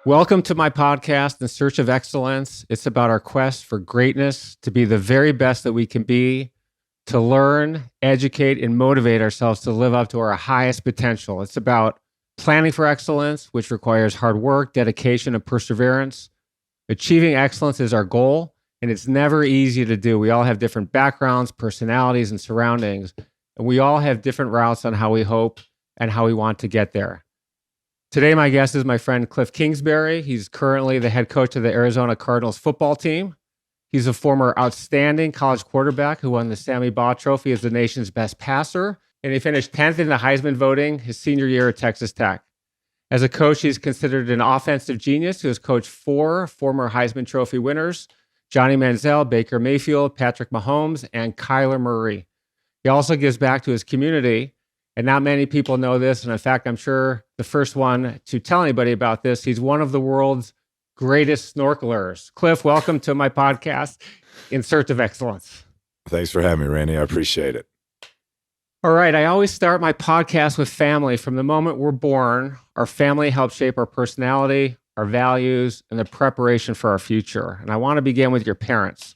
Welcome to my podcast, In Search of Excellence. It's about our quest for greatness, to be the very best that we can be, to learn, educate, and motivate ourselves to live up to our highest potential. It's about planning for excellence, which requires hard work, dedication, and perseverance. Achieving excellence is our goal, and it's never easy to do. We all have different backgrounds, personalities, and surroundings, and we all have different routes on how we hope and how we want to get there. Today, my guest is my friend Kliff Kingsbury. He's currently the head coach of the Arizona Cardinals football team. He's a former outstanding college quarterback who won the Sammy Baugh Trophy as the nation's best passer, and he finished 10th in the Heisman voting his senior year at Texas Tech. As a coach, he's considered an offensive genius who has coached 4 former Heisman Trophy winners, Johnny Manziel, Baker Mayfield, Patrick Mahomes, and Kyla Murray. He also gives back to his community, and not many people know this. And in fact, I'm sure the first one to tell anybody about this, he's one of the world's greatest snorkelers. Kliff, welcome to my podcast, In Search of Excellence. Thanks for having me, Randy. I appreciate it. All right. I always start my podcast with family. From the moment we're born, our family helps shape our personality, our values, and the preparation for our future. And I want to begin with your parents.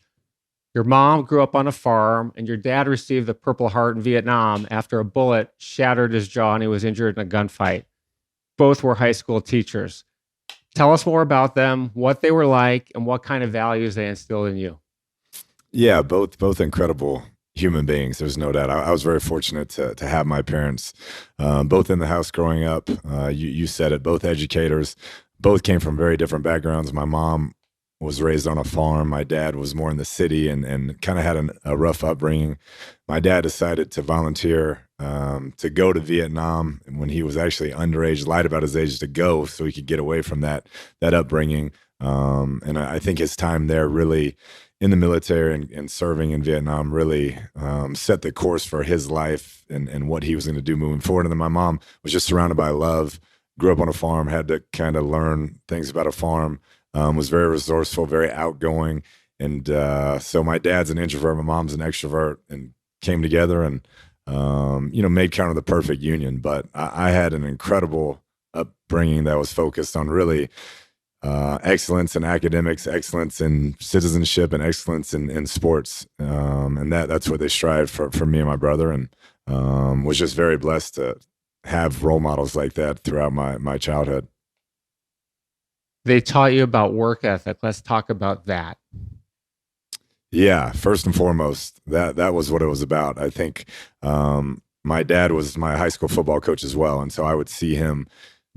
Your mom grew up on a farm, and your dad received the Purple Heart in Vietnam after a bullet shattered his jaw and he was injured in a gunfight. Both were high school teachers. Tell us more about them, what they were like, and what kind of values they instilled in you. Yeah, both incredible human beings. There's no doubt. I was very fortunate to have my parents both in the house growing up. You said it, both educators, both came from very different backgrounds. My mom was raised on a farm. My dad was more in the city and kind of had a rough upbringing. My dad decided to volunteer to go to Vietnam when he was actually underage, lied about his age to go so he could get away from that upbringing. And I think his time there really in the military and serving in Vietnam really set the course for his life and what he was going to do moving forward. And then my mom was just surrounded by love, grew up on a farm, had to kind of learn things about a farm. Was very resourceful, very outgoing. And so my dad's an introvert, my mom's an extrovert, and came together and, made kind of the perfect union. But I had an incredible upbringing that was focused on really excellence in academics, excellence in citizenship, and excellence in sports. And that's what they strived for me and my brother, and was just very blessed to have role models like that throughout my childhood. They taught you about work ethic. Let's talk about that. Yeah, first and foremost, that was what it was about. I think my dad was my high school football coach as well, and so I would see him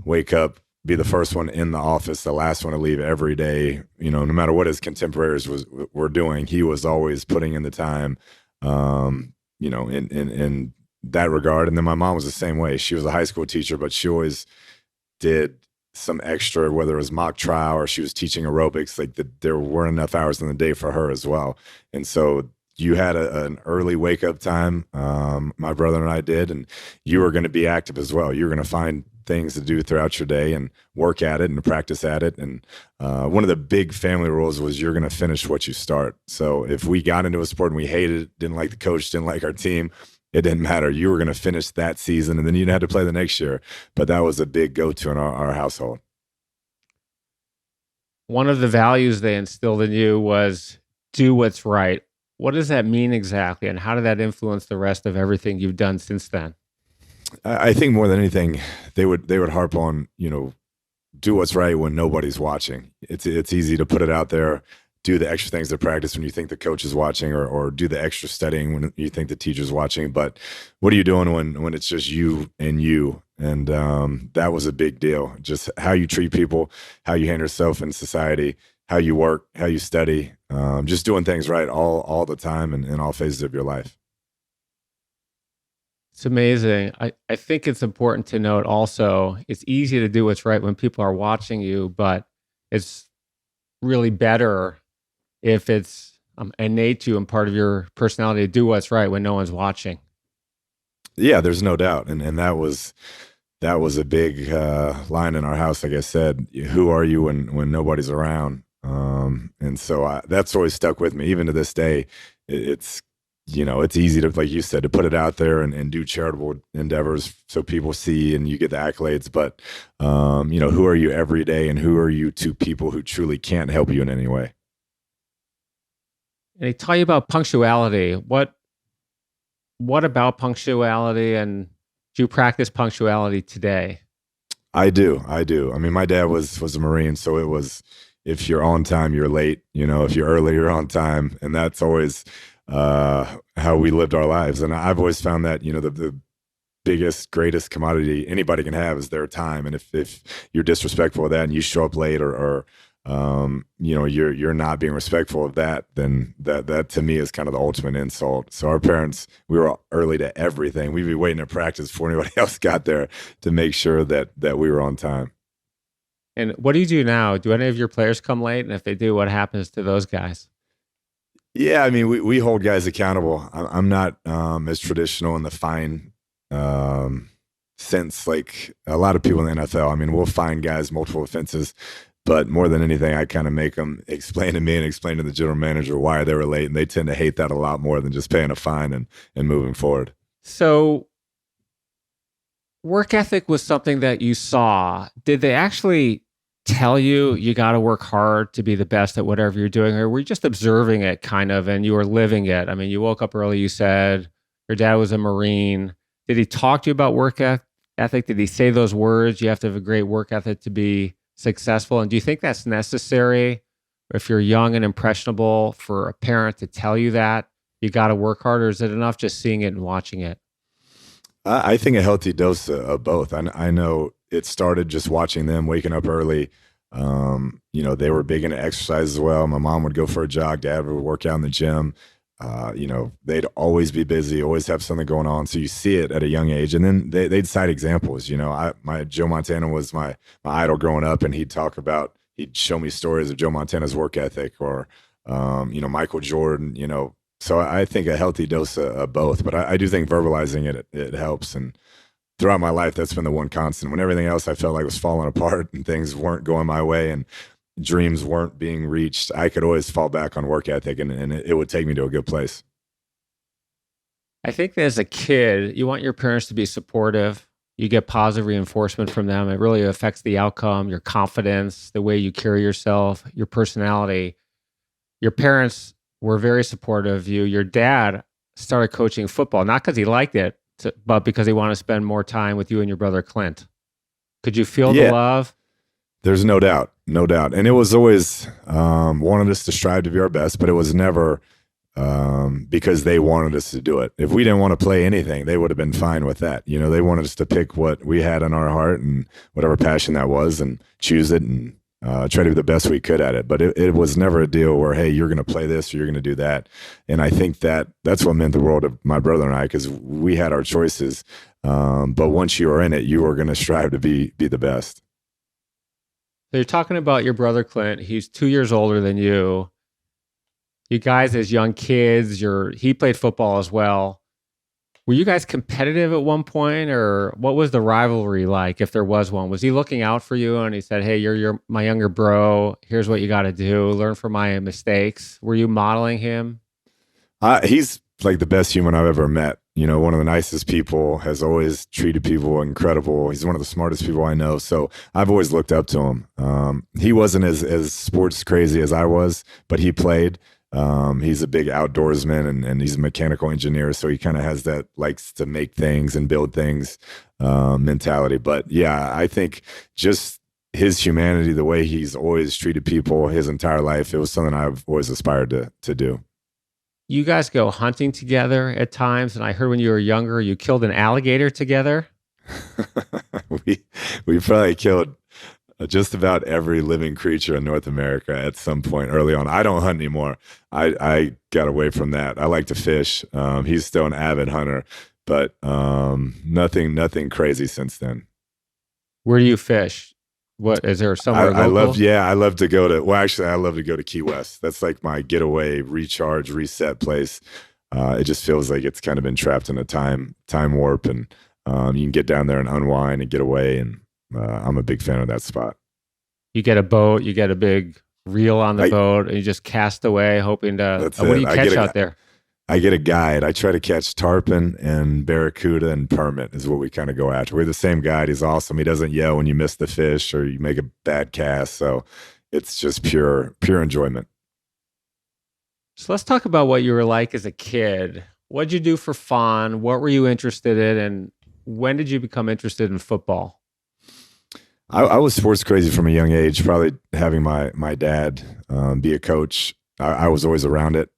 wake up, be the first one in the office, the last one to leave every day. No matter what his contemporaries were doing, he was always putting in the time. In that regard. And then my mom was the same way. She was a high school teacher, but she always did some extra, whether it was mock trial or she was teaching aerobics, there weren't enough hours in the day for her as well. And so you had an early wake up time, my brother and I did, and you were going to be active as well. You were going to find things to do throughout your day and work at it and practice at it. And one of the big family rules was you're going to finish what you start. So if we got into a sport and we hated it, didn't like the coach, didn't like our team, it didn't matter. You were going to finish that season, and then you had to play the next year. But that was a big go-to in our household. One of the values they instilled in you was do what's right. What does that mean exactly, and how did that influence the rest of everything you've done since then? I think more than anything, they would harp on, do what's right when nobody's watching. It's easy to put it out there. Do the extra things to practice when you think the coach is watching, or do the extra studying when you think the teacher's watching. But what are you doing when it's just you and you? And that was a big deal. Just how you treat people, how you handle yourself in society, how you work, how you study, just doing things right all the time and in all phases of your life. It's amazing. I think it's important to note also, it's easy to do what's right when people are watching you, but it's really better if it's innate to you and part of your personality to do what's right when no one's watching. Yeah, there's no doubt. And that was a big line in our house. Like I said, who are you when nobody's around? And so that's always stuck with me. Even to this day, it's it's easy to, like you said, to put it out there and do charitable endeavors so people see and you get the accolades. But, who are you every day, and who are you to people who truly can't help you in any way? And they tell you about punctuality. What about punctuality, and do you practice punctuality today? I do. I mean, my dad was a Marine, so it was, if you're on time, you're late. If you're early, you're on time, and that's always how we lived our lives. And I've always found that the biggest, greatest commodity anybody can have is their time. And if you're disrespectful of that and you show up late, or you're not being respectful of that, then that to me is kind of the ultimate insult. So our parents, we were early to everything. We'd be waiting at practice before anybody else got there to make sure that we were on time. And what do you do now? Do any of your players come late? And if they do, what happens to those guys? Yeah, I mean, we hold guys accountable. I'm not as traditional in the fine sense like a lot of people in the NFL. I mean, we'll fine guys multiple offenses, but more than anything, I kind of make them explain to me and explain to the general manager why they were late, and they tend to hate that a lot more than just paying a fine and moving forward. So work ethic was something that you saw. Did they actually tell you got to work hard to be the best at whatever you're doing, or were you just observing it kind of and you were living it? I mean, you woke up early, you said your dad was a Marine. Did he talk to you about work ethic? Did he say those words? You have to have a great work ethic to be successful. And do you think that's necessary if you're young and impressionable for a parent to tell you that you got to work hard, or is it enough just seeing it and watching it? I think a healthy dose of both. I know it started just watching them waking up early. They were big into exercise as well. My mom would go for a jog. Dad would work out in the gym. They'd always be busy, always have something going on. So you see it at a young age. And then they'd cite examples. My Joe Montana was my idol growing up, and he'd show me stories of Joe Montana's work ethic, or, Michael Jordan, So I think a healthy dose of both, but I do think verbalizing it helps. And throughout my life, that's been the one constant. When everything else I felt like was falling apart and things weren't going my way and dreams weren't being reached, I could always fall back on work ethic, and it would take me to a good place. I think that as a kid, you want your parents to be supportive. You get positive reinforcement from them. It really affects the outcome, your confidence, the way you carry yourself, your personality. Your parents were very supportive of you. Your dad started coaching football, not because he liked it, but because he wanted to spend more time with you and your brother Clint. Could you feel the love? There's no doubt. And it was always wanted us to strive to be our best, but it was never because they wanted us to do it. If we didn't want to play anything, they would have been fine with that. They wanted us to pick what we had in our heart and whatever passion that was, and choose it and try to be the best we could at it. But it was never a deal where, hey, you're going to play this or you're going to do that. And I think that's what meant the world to my brother and I, because we had our choices. But once you were in it, you were going to strive to be the best. So you're talking about your brother Clint. He's 2 years older than you. You guys, as young kids, he played football as well. Were you guys competitive at one point, or what was the rivalry like, if there was one? Was he looking out for you and he said, hey, you're my younger bro, here's what you got to do, learn from my mistakes? Were you modeling him? He's like the best human I've ever met. One of the nicest people, has always treated people incredible. He's one of the smartest people I know. So I've always looked up to him. He wasn't as sports crazy as I was, but he played. He's a big outdoorsman, and he's a mechanical engineer. So he kind of has that likes to make things and build things mentality. But yeah, I think just his humanity, the way he's always treated people his entire life, it was something I've always aspired to do. You guys go hunting together at times, and I heard when you were younger, you killed an alligator together. we probably killed just about every living creature in North America at some point early on. I don't hunt anymore. I got away from that. I like to fish. He's still an avid hunter, but nothing crazy since then. Where do you fish? What is there somewhere local? I love to go to. Well, actually, I love to go to Key West. That's like my getaway, recharge, reset place. It just feels like it's kind of been trapped in a time warp, and you can get down there and unwind and get away. And I'm a big fan of that spot. You get a boat, you get a big reel on the boat, and you just cast away, hoping to. What do you catch out there? I get a guide. I try to catch tarpon and barracuda and permit is what we kind of go after. We're the same guide. He's awesome. He doesn't yell when you miss the fish or you make a bad cast. So it's just pure enjoyment. So let's talk about what you were like as a kid. What'd you do for fun? What were you interested in? And when did you become interested in football? I was sports crazy from a young age, probably having my dad be a coach. I was always around it.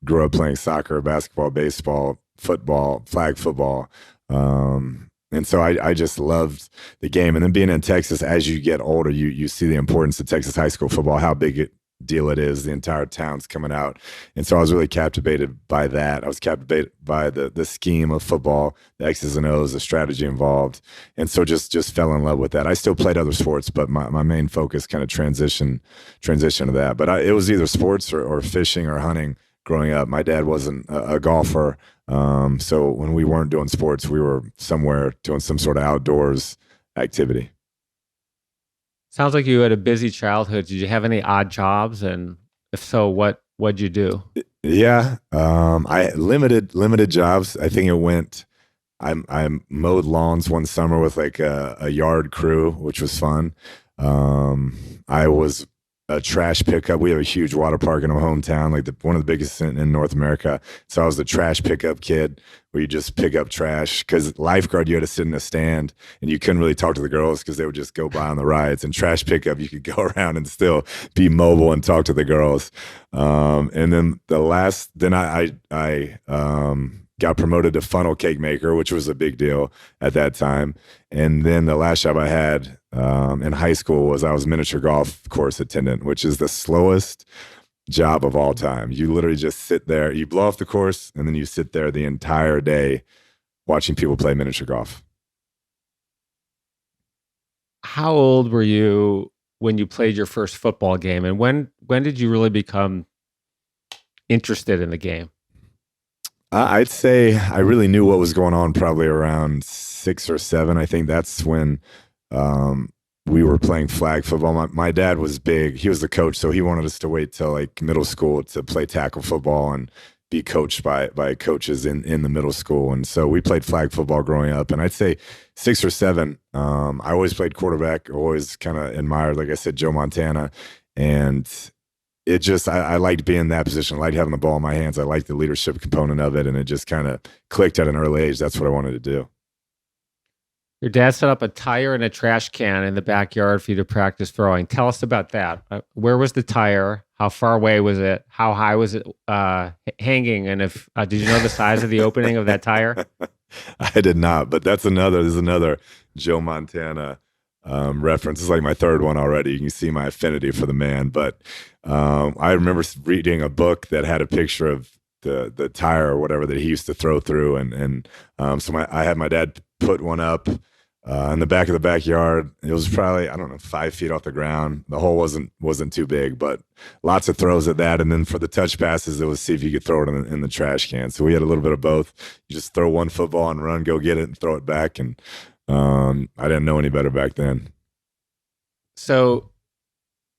Grew up playing soccer, basketball, baseball, football, flag football. And so I just loved the game. And then being in Texas, as you get older, you see the importance of Texas high school football, how big a deal it is. The entire town's coming out. And so I was really captivated by that. I was captivated by the scheme of football, the X's and O's, the strategy involved. And so just fell in love with that. I still played other sports, but my main focus kind of transition to that. But it was either sports or fishing or hunting growing up. My dad wasn't a golfer. So when we weren't doing sports, we were somewhere doing some sort of outdoors activity. Sounds like you had a busy childhood. Did you have any odd jobs? And if so, what'd you do? Yeah. I limited jobs. I think it went, I mowed lawns one summer with like a yard crew, which was fun. I was a trash pickup. We have a huge water park in our hometown, like one of the biggest in North America. So I was the trash pickup kid where you just pick up trash because lifeguard, you had to sit in a stand and you couldn't really talk to the girls because they would just go by on the rides. And trash pickup, you could go around and still be mobile and talk to the girls. And then I got promoted to funnel cake maker, which was a big deal at that time. And then the last job I had in high school was I was miniature golf course attendant, which is the slowest job of all time. You literally just sit there, you blow off the course, and then you sit there the entire day watching people play miniature golf. How old were you when you played your first football game? And when did you really become interested in the game? I'd say I really knew what was going on probably around 6 or 7. I think that's when we were playing flag football. My dad was big. He was the coach, so he wanted us to wait till like middle school to play tackle football and be coached by coaches in the middle school. And so we played flag football growing up. And I'd say 6 or 7. I always played quarterback, always kind of admired, like I said, Joe Montana. And it just, I liked being in that position. I liked having the ball in my hands. I liked the leadership component of it. And it just kind of clicked at an early age. That's what I wanted to do. Your dad set up a tire and a trash can in the backyard for you to practice throwing. Tell us about that. Where was the tire? How far away was it? How high was it hanging? And if did you know the size of the opening of that tire? I did not, but there's another Joe Montana reference. It's like my third one already. You can see my affinity for the man. But I remember reading a book that had a picture of the tire or whatever that he used to throw through, and so I had my dad put one up in the back of the backyard. It was probably, I don't know, 5 feet off the ground. The hole wasn't too big, but lots of throws at that. And then for the touch passes, it was see if you could throw it in the trash can. So we had a little bit of both. You just throw one football and run, go get it, and throw it back. And I didn't know any better back then. So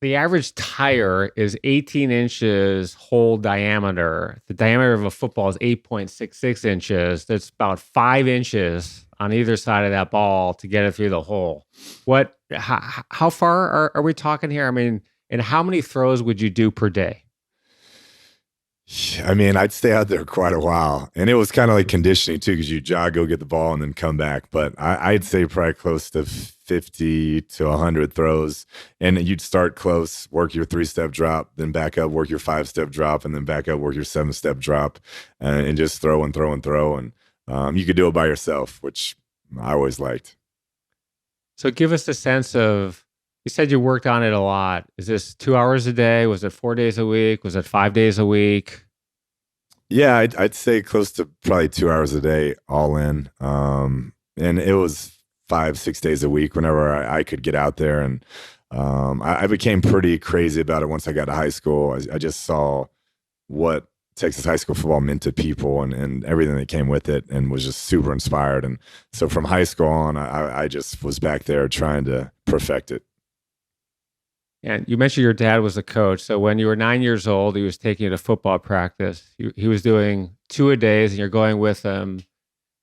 the average tire is 18 inches hole diameter. The diameter of a football is 8.66 inches. That's about 5 inches on either side of that ball to get it through the hole. How far are we talking here? I mean, and how many throws would you do per day? I mean, I'd stay out there quite a while. And it was kind of like conditioning too, because you jog, go get the ball, and then come back. But I'd say probably close to 50 to 100 throws. And you'd start close, work your 3-step drop, then back up, work your 5-step drop, and then back up, work your 7-step drop, and just throw and throw and throw. And you could do it by yourself, which I always liked. So give us a sense of, you said you worked on it a lot. Is this 2 hours a day? Was it 4 days a week? Was it 5 days a week? Yeah, I'd say close to probably 2 hours a day, all in. And it was 5-6 days a week whenever I could get out there. And I became pretty crazy about it once I got to high school. I just saw what Texas high school football meant to people and everything that came with it, and was just super inspired. And so from high school on, I just was back there trying to perfect it. And you mentioned your dad was a coach. So when you were 9 years old, he was taking you to football practice. He was doing two-a-days, and you're going with him,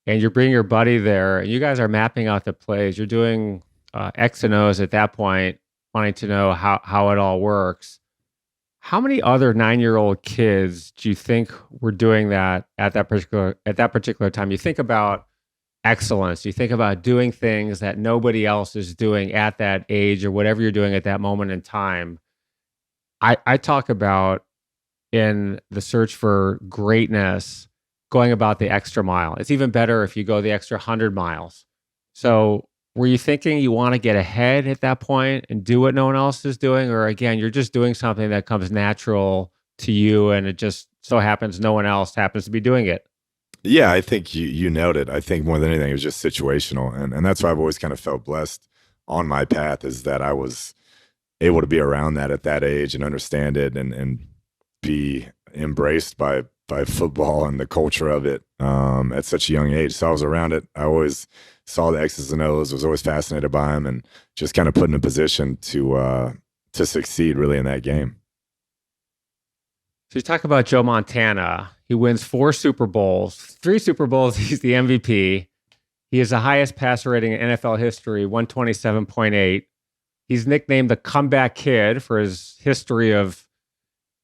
and you're bringing your buddy there, and you guys are mapping out the plays. You're doing X and O's at that point, wanting to know how it all works. How many other 9-year-old kids do you think were doing that at that particular time? You think about excellence. You think about doing things that nobody else is doing at that age or whatever you're doing at that moment in time. I talk about in the search for greatness, going about the extra mile. It's even better if you go the extra 100 miles. So were you thinking you want to get ahead at that point and do what no one else is doing? Or again, you're just doing something that comes natural to you and it just so happens no one else happens to be doing it? Yeah, I think you nailed it. I think more than anything, it was just situational. And that's why I've always kind of felt blessed on my path, is that I was able to be around that at that age and understand it and be embraced by football and the culture of it at such a young age. So I was around it. I always saw the X's and O's, was always fascinated by them, and just kind of put in a position to succeed really in that game. So you talk about Joe Montana. He wins 4 Super Bowls, 3 Super Bowls. He's the MVP. He has the highest passer rating in NFL history, 127.8. He's nicknamed the comeback kid for his history of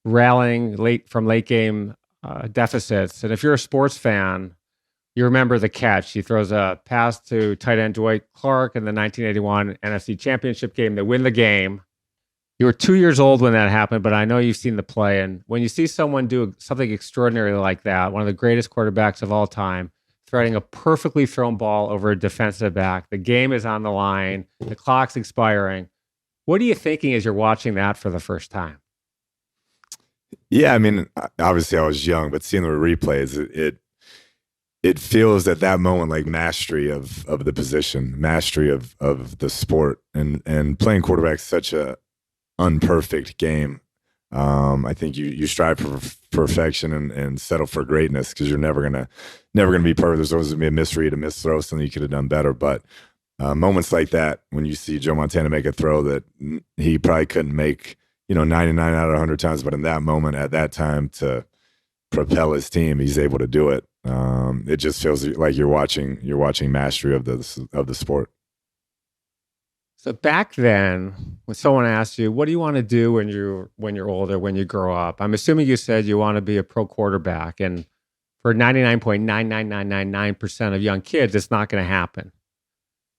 rallying late game deficits. And if you're a sports fan, you remember the catch. He throws a pass to tight end Dwight Clark in the 1981 NFC Championship game. They win the game. You were 2 years old when that happened, but I know you've seen the play. And when you see someone do something extraordinary like that, one of the greatest quarterbacks of all time, threading a perfectly thrown ball over a defensive back, the game is on the line, the clock's expiring. What are you thinking as you're watching that for the first time? Yeah, I mean, obviously I was young, but seeing the replays, it feels at that moment like mastery of the position, mastery of the sport, and playing quarterback such a unperfect game. I think you strive for perfection and settle for greatness, because you're never gonna be perfect. There's always gonna be a misread, a misthrow, something you could have done better. But moments like that, when you see Joe Montana make a throw that he probably couldn't make, 99 out of 100 times, but in that moment, at that time, to propel his team, he's able to do it. It just feels like you're watching mastery of the sport. So back then, when someone asked you, "What do you want to do when you're older, when you grow up?" I'm assuming you said you want to be a pro quarterback, and for 99.99999% of young kids, it's not going to happen.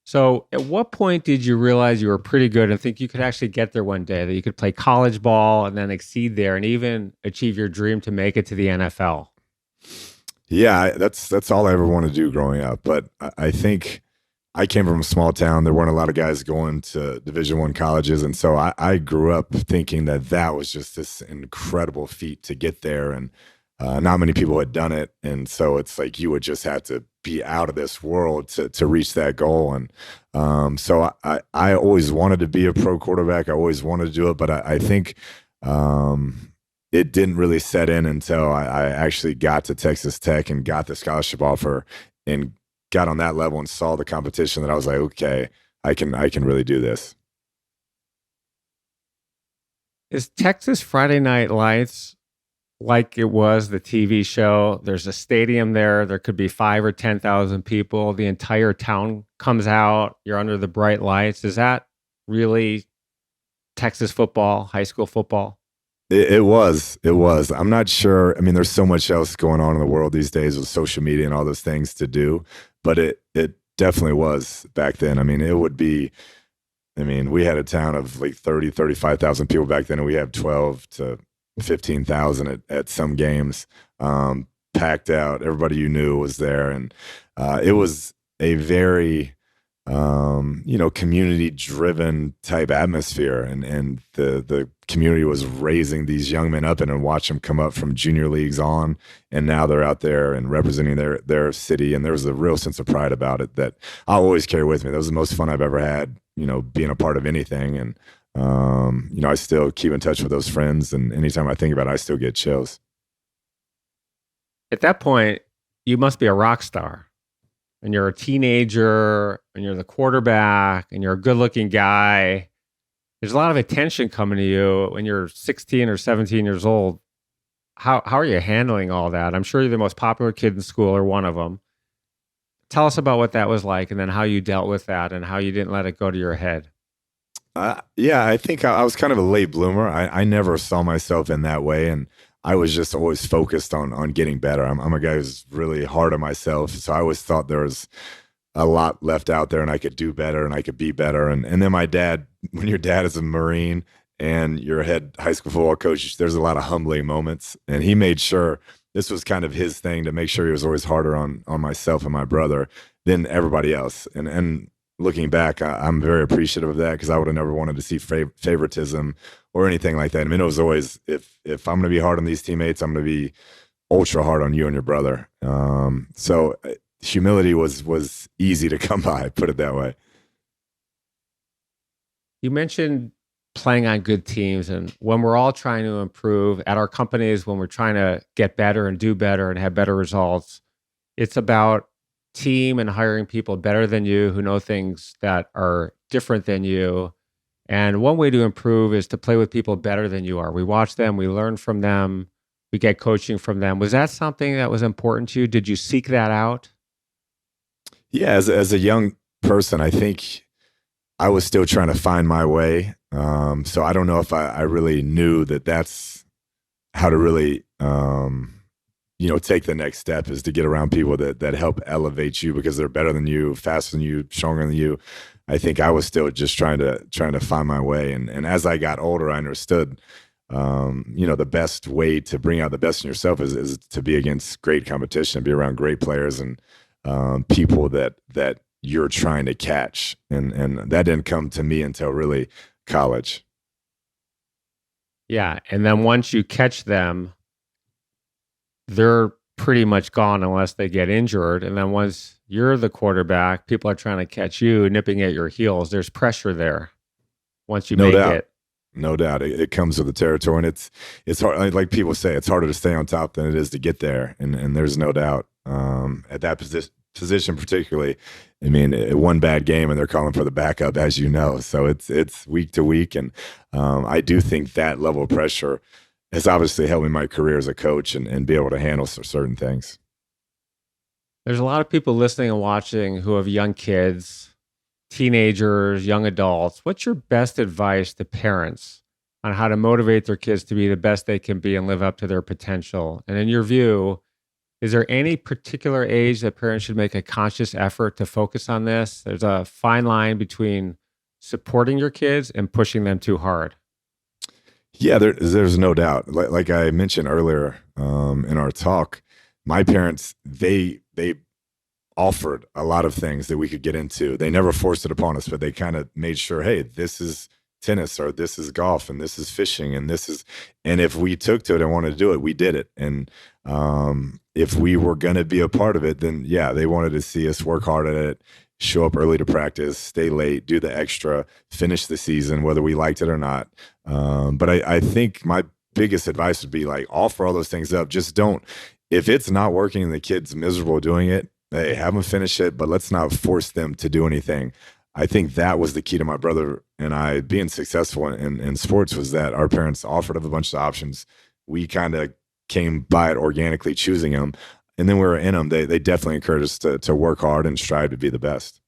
So at what point did you realize you were pretty good and think you could actually get there one day, that you could play college ball and then exceed there and even achieve your dream to make it to the NFL? Yeah, that's all I ever wanted to do growing up. But I think I came from a small town. There weren't a lot of guys going to Division I colleges, and so I grew up thinking that was just this incredible feat to get there, and not many people had done it. And so it's like you would just have to be out of this world to reach that goal. And so I always wanted to be a pro quarterback. I always wanted to do it, but I think it didn't really set in until I actually got to Texas Tech and got the scholarship offer and got on that level and saw the competition, that I was like, okay, I can really do this. Is Texas Friday Night Lights like it was the TV show? There's a stadium there. There could be 5 or 10,000 people. The entire town comes out. You're under the bright lights. Is that really Texas football, high school football? It was. I'm not sure. I mean, there's so much else going on in the world these days with social media and all those things to do, but it definitely was back then. I mean, we had a town of like 30, 35,000 people back then, and we have 12 to 15,000 at some games, packed out. Everybody you knew was there, and it was a very community-driven type atmosphere, and the community was raising these young men up and watch them come up from junior leagues on, and now they're out there and representing their city, and there was a real sense of pride about it that I'll always carry with me. That was the most fun I've ever had, being a part of anything, and I still keep in touch with those friends, and anytime I think about it, I still get chills. At that point, you must be a rock star. And you're a teenager, and you're the quarterback, and you're a good-looking guy. There's a lot of attention coming to you when you're 16 or 17 years old. How are you handling all that? I'm sure you're the most popular kid in school or one of them. Tell us about what that was like and then how you dealt with that and how you didn't let it go to your head. Yeah, I think I was kind of a late bloomer. I never saw myself in that way, and I was just always focused on getting better. I'm a guy who's really hard on myself, so I always thought there was a lot left out there, and I could do better, and I could be better. And then my dad, when your dad is a Marine and you're a head high school football coach, there's a lot of humbling moments, and he made sure this was kind of his thing to make sure he was always harder on myself and my brother than everybody else. And looking back, I'm very appreciative of that because I would have never wanted to see favoritism or anything like that. I mean, it was always, if I'm going to be hard on these teammates, I'm going to be ultra hard on you and your brother. So humility was easy to come by, put it that way. You mentioned playing on good teams, and when we're all trying to improve at our companies, when we're trying to get better and do better and have better results, it's about team and hiring people better than you who know things that are different than you. And one way to improve is to play with people better than you are. We watch them, we learn from them, we get coaching from them. Was that something that was important to you? Did you seek that out? Yeah, as a young person, I think I was still trying to find my way. So I don't know if I really knew that that's how to really, take the next step is to get around people that help elevate you because they're better than you, faster than you, stronger than you. I think I was still just trying to find my way. And as I got older, I understood, the best way to bring out the best in yourself is to be against great competition, be around great players and people that you're trying to catch. And that didn't come to me until really college. Yeah. And then once you catch them, they're pretty much gone unless they get injured. And then once you're the quarterback, people are trying to catch you, nipping at your heels. There's pressure there once you make it. No doubt. It comes with the territory. And it's hard. Like people say, it's harder to stay on top than it is to get there. And there's no doubt at that position particularly. I mean, one bad game and they're calling for the backup, as you know. So it's week to week. And I do think that level of pressure has obviously helped me in my career as a coach and be able to handle certain things. There's a lot of people listening and watching who have young kids, teenagers, young adults. What's your best advice to parents on how to motivate their kids to be the best they can be and live up to their potential? And in your view, is there any particular age that parents should make a conscious effort to focus on this? There's a fine line between supporting your kids and pushing them too hard. Yeah, there's no doubt. Like I mentioned earlier in our talk, my parents, they offered a lot of things that we could get into. They never forced it upon us, but they kind of made sure, hey, this is tennis or this is golf and this is fishing and if we took to it and wanted to do it, we did it. And if we were going to be a part of it, then yeah, they wanted to see us work hard at it, show up early to practice, stay late, do the extra, finish the season, whether we liked it or not. But I think my biggest advice would be like, offer all those things up. Just don't, if it's not working and the kid's miserable doing it, hey, have them finish it, but let's not force them to do anything. I think that was the key to my brother and I being successful in sports was that our parents offered up a bunch of options. We kind of came by it organically, choosing them. And then we were in them. They definitely encouraged us to work hard and strive to be the best.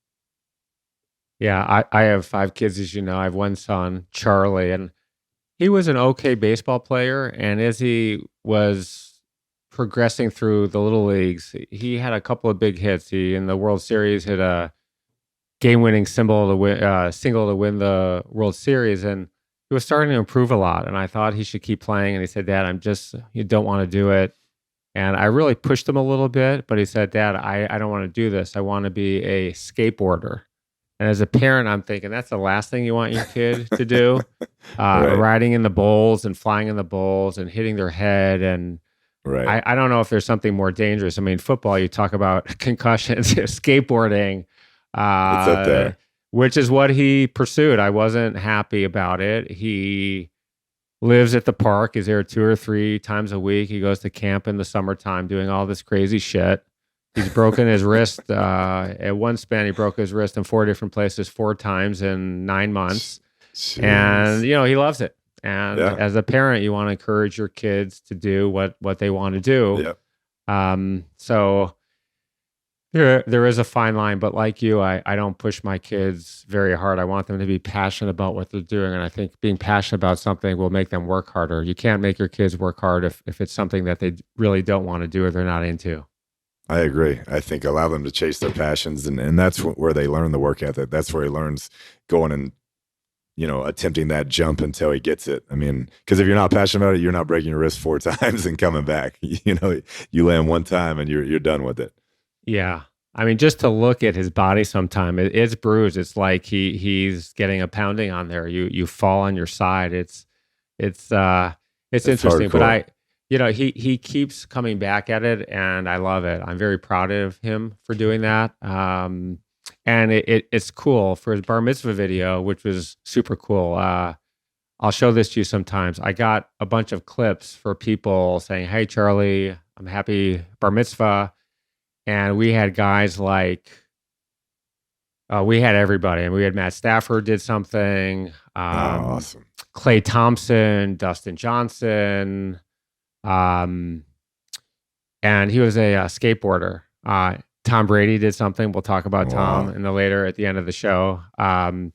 Yeah, I have 5 kids, as you know. I have one son, Charlie, and he was an okay baseball player. And as he was progressing through the little leagues, he had a couple of big hits. He, in the World Series, hit a game-winning single to win the World Series, and he was starting to improve a lot. And I thought he should keep playing. And he said, "Dad, you don't want to do it." And I really pushed him a little bit, but he said, "Dad, I don't want to do this. I want to be a skateboarder." And as a parent, I'm thinking that's the last thing you want your kid to do, Right. riding in the bowls and flying in the bowls and hitting their head. And Right. I don't know if there's something more dangerous. I mean, football, you talk about concussions, skateboarding, It's up there. which is what he pursued. I wasn't happy about it. He lives at the park. He's there 2 or 3 times a week. He goes to camp in the summertime doing all this crazy shit. He's broken his wrist. At one span, he broke his wrist in 4 different places 4 times in 9 months. And, Jeez. he loves it. And Yeah. as a parent, you want to encourage your kids to do what they want to do. Yeah. So there is a fine line, but like you, I don't push my kids very hard. I want them to be passionate about what they're doing. And I think being passionate about something will make them work harder. You can't make your kids work hard if it's something that they really don't want to do or they're not into. I agree. I think allow them to chase their passions, and that's where they learn the work ethic. That's where he learns going and attempting that jump until he gets it. I mean, because if you're not passionate about it, you're not breaking your wrist 4 times and coming back. You land one time and you're done with it. Yeah. I mean, just to look at his body sometime, it's bruised. It's like he's getting a pounding on there. You fall on your side. It's interesting, hardcore. but he keeps coming back at it, and I love it. I'm very proud of him for doing that. And it's cool for his bar mitzvah video, which was super cool. I'll show this to you sometimes. I got a bunch of clips for people saying, "Hey, Charlie, I'm happy bar mitzvah." And we had guys like, we had everybody. And we had Matt Stafford did something. Awesome. Klay Thompson, Dustin Johnson. And he was a skateboarder. Tom Brady did something. We'll talk about Tom at the end of the show. And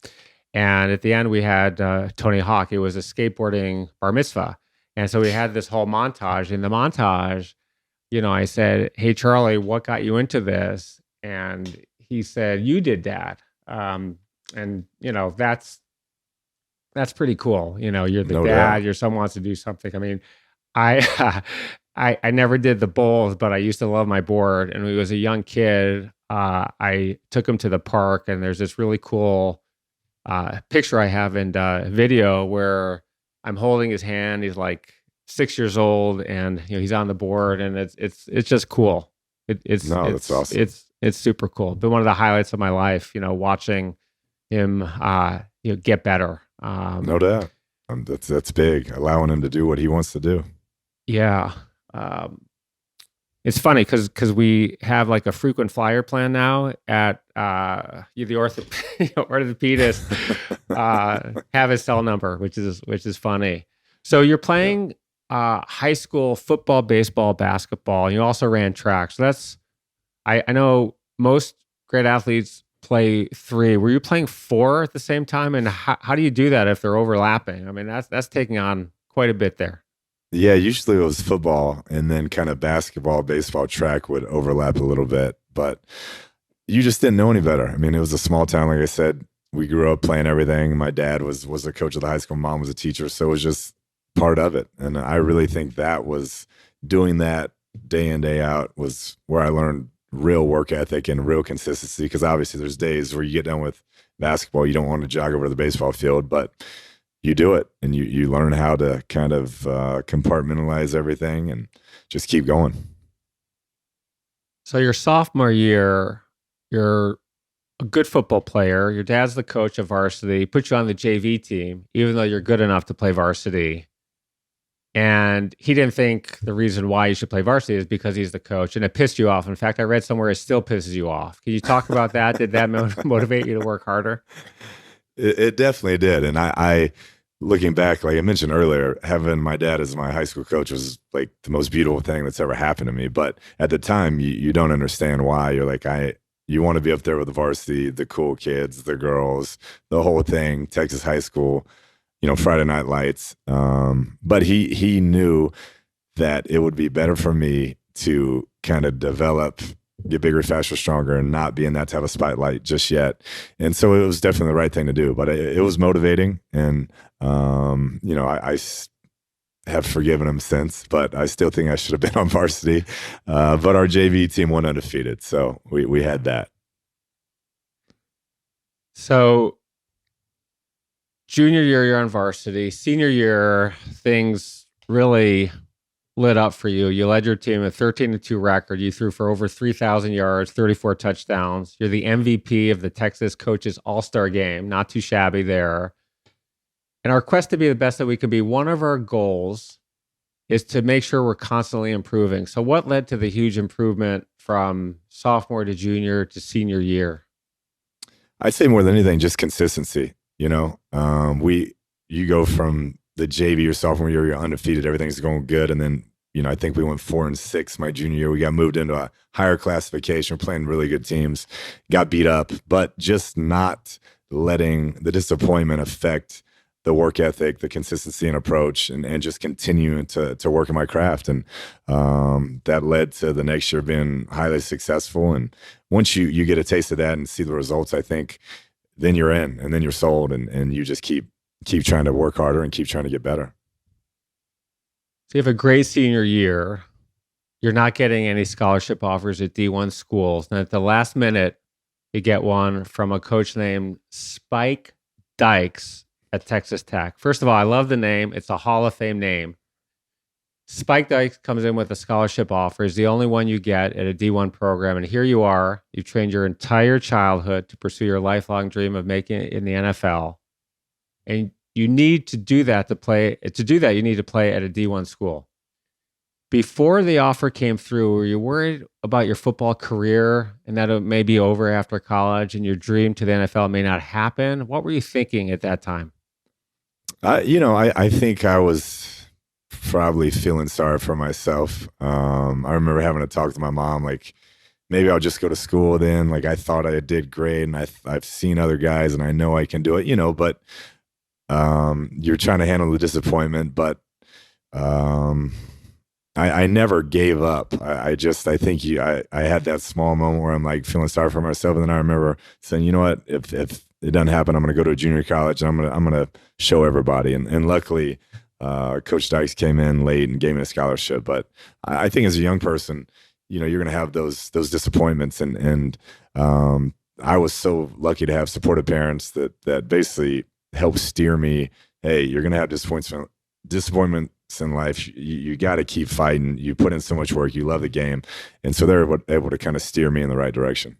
at the end, we had Tony Hawk. It was a skateboarding bar mitzvah. And so we had this whole montage. In the montage, I said, "Hey, Charlie, what got you into this?" And he said, "You did that." And, that's pretty cool. You're the No dad, doubt. your son wants to do something. I mean, I I never did the bowls, but I used to love my board. And when he was a young kid, I took him to the park, and there's this really cool picture I have in video where I'm holding his hand. He's like 6 years old, and he's on the board, and it's just cool. It's that's awesome. It's super cool. Been one of the highlights of my life. Watching him get better. No doubt. That's big. Allowing him to do what he wants to do. Yeah. It's funny because we have like a frequent flyer plan now at the orthopedist have his cell number, which is funny. So you're playing high school football, baseball, basketball. And you also ran track. So I know most great athletes play 3. Were you playing 4 at the same time? And how do you do that if they're overlapping? I mean, that's taking on quite a bit there. Yeah, usually it was football, and then kind of basketball, baseball, track would overlap a little bit, but you just didn't know any better. I mean, it was a small town. Like I said, we grew up playing everything. My dad was the coach of the high school. Mom was a teacher. So it was just part of it. And I really think that was doing that day in, day out was where I learned real work ethic and real consistency. Because obviously there's days where you get done with basketball, you don't want to jog over to the baseball field, but you do it, and you learn how to kind of compartmentalize everything and just keep going. So your sophomore year, you're a good football player. Your dad's the coach of varsity, put you on the JV team, even though you're good enough to play varsity. And he didn't think the reason why you should play varsity is because he's the coach, and it pissed you off. In fact, I read somewhere it still pisses you off. Can you talk about that? Did that motivate you to work harder? It definitely did. And I looking back, like I mentioned earlier, having my dad as my high school coach was like the most beautiful thing that's ever happened to me. But at the time, you don't understand why. You're like, you want to be up there with the varsity, the cool kids, the girls, the whole thing, Texas high school, Friday Night Lights. But he knew that it would be better for me to kind of develop, get bigger, faster, stronger, and not be in that type of spotlight just yet. And so it was definitely the right thing to do, but it was motivating. And, I have forgiven him since, but I still think I should have been on varsity. But our JV team went undefeated. So we had that. So junior year, you're on varsity. Senior year, things really lit up for you. You led your team a 13-2 record. You threw for over 3,000 yards, 34 touchdowns. You're the MVP of the Texas Coaches All-Star Game. Not too shabby there. In our quest to be the best that we can be, one of our goals is to make sure we're constantly improving. So what led to the huge improvement from sophomore to junior to senior year? I'd say more than anything, just consistency. You go from the JV your sophomore year, you're undefeated, everything's going good, and then I think we went 4-6 my junior year. We got moved into a higher classification. We're playing really good teams, got beat up, but just not letting the disappointment affect the work ethic, the consistency and approach, and just continuing to work in my craft. And that led to the next year being highly successful. And once you get a taste of that and see the results, I think then you're in, and then you're sold, and you just keep trying to work harder and keep trying to get better. So you have a great senior year. You're not getting any scholarship offers at D1 schools. And at the last minute, you get one from a coach named Spike Dykes at Texas Tech. First of all, I love the name. It's a Hall of Fame name. Spike Dykes comes in with a scholarship offer. Is the only one you get at a D1 program. And here you are. You've trained your entire childhood to pursue your lifelong dream of making it in the NFL. And you need to do that to play. To do that, you need to play at a D1 school. Before the offer came through, were you worried about your football career and that it may be over after college and your dream to the NFL may not happen? What were you thinking at that time? I think I was probably feeling sorry for myself. I remember having to talk to my mom, like, maybe I'll just go to school then. Like, I thought I did great, and I've seen other guys, and I know I can do it, but you're trying to handle the disappointment. But I never gave up. I think I had that small moment where I'm like feeling sorry for myself, and then I remember saying, you know what, if it doesn't happen, I'm going to go to a junior college, and I'm going to show everybody. And luckily, Coach Dykes came in late and gave me a scholarship. But I think as a young person, you're going to have those disappointments, and I was so lucky to have supportive parents that basically helped steer me. Hey, you're going to have disappointments in life. You got to keep fighting. You put in so much work. You love the game. And so they're able to kind of steer me in the right direction.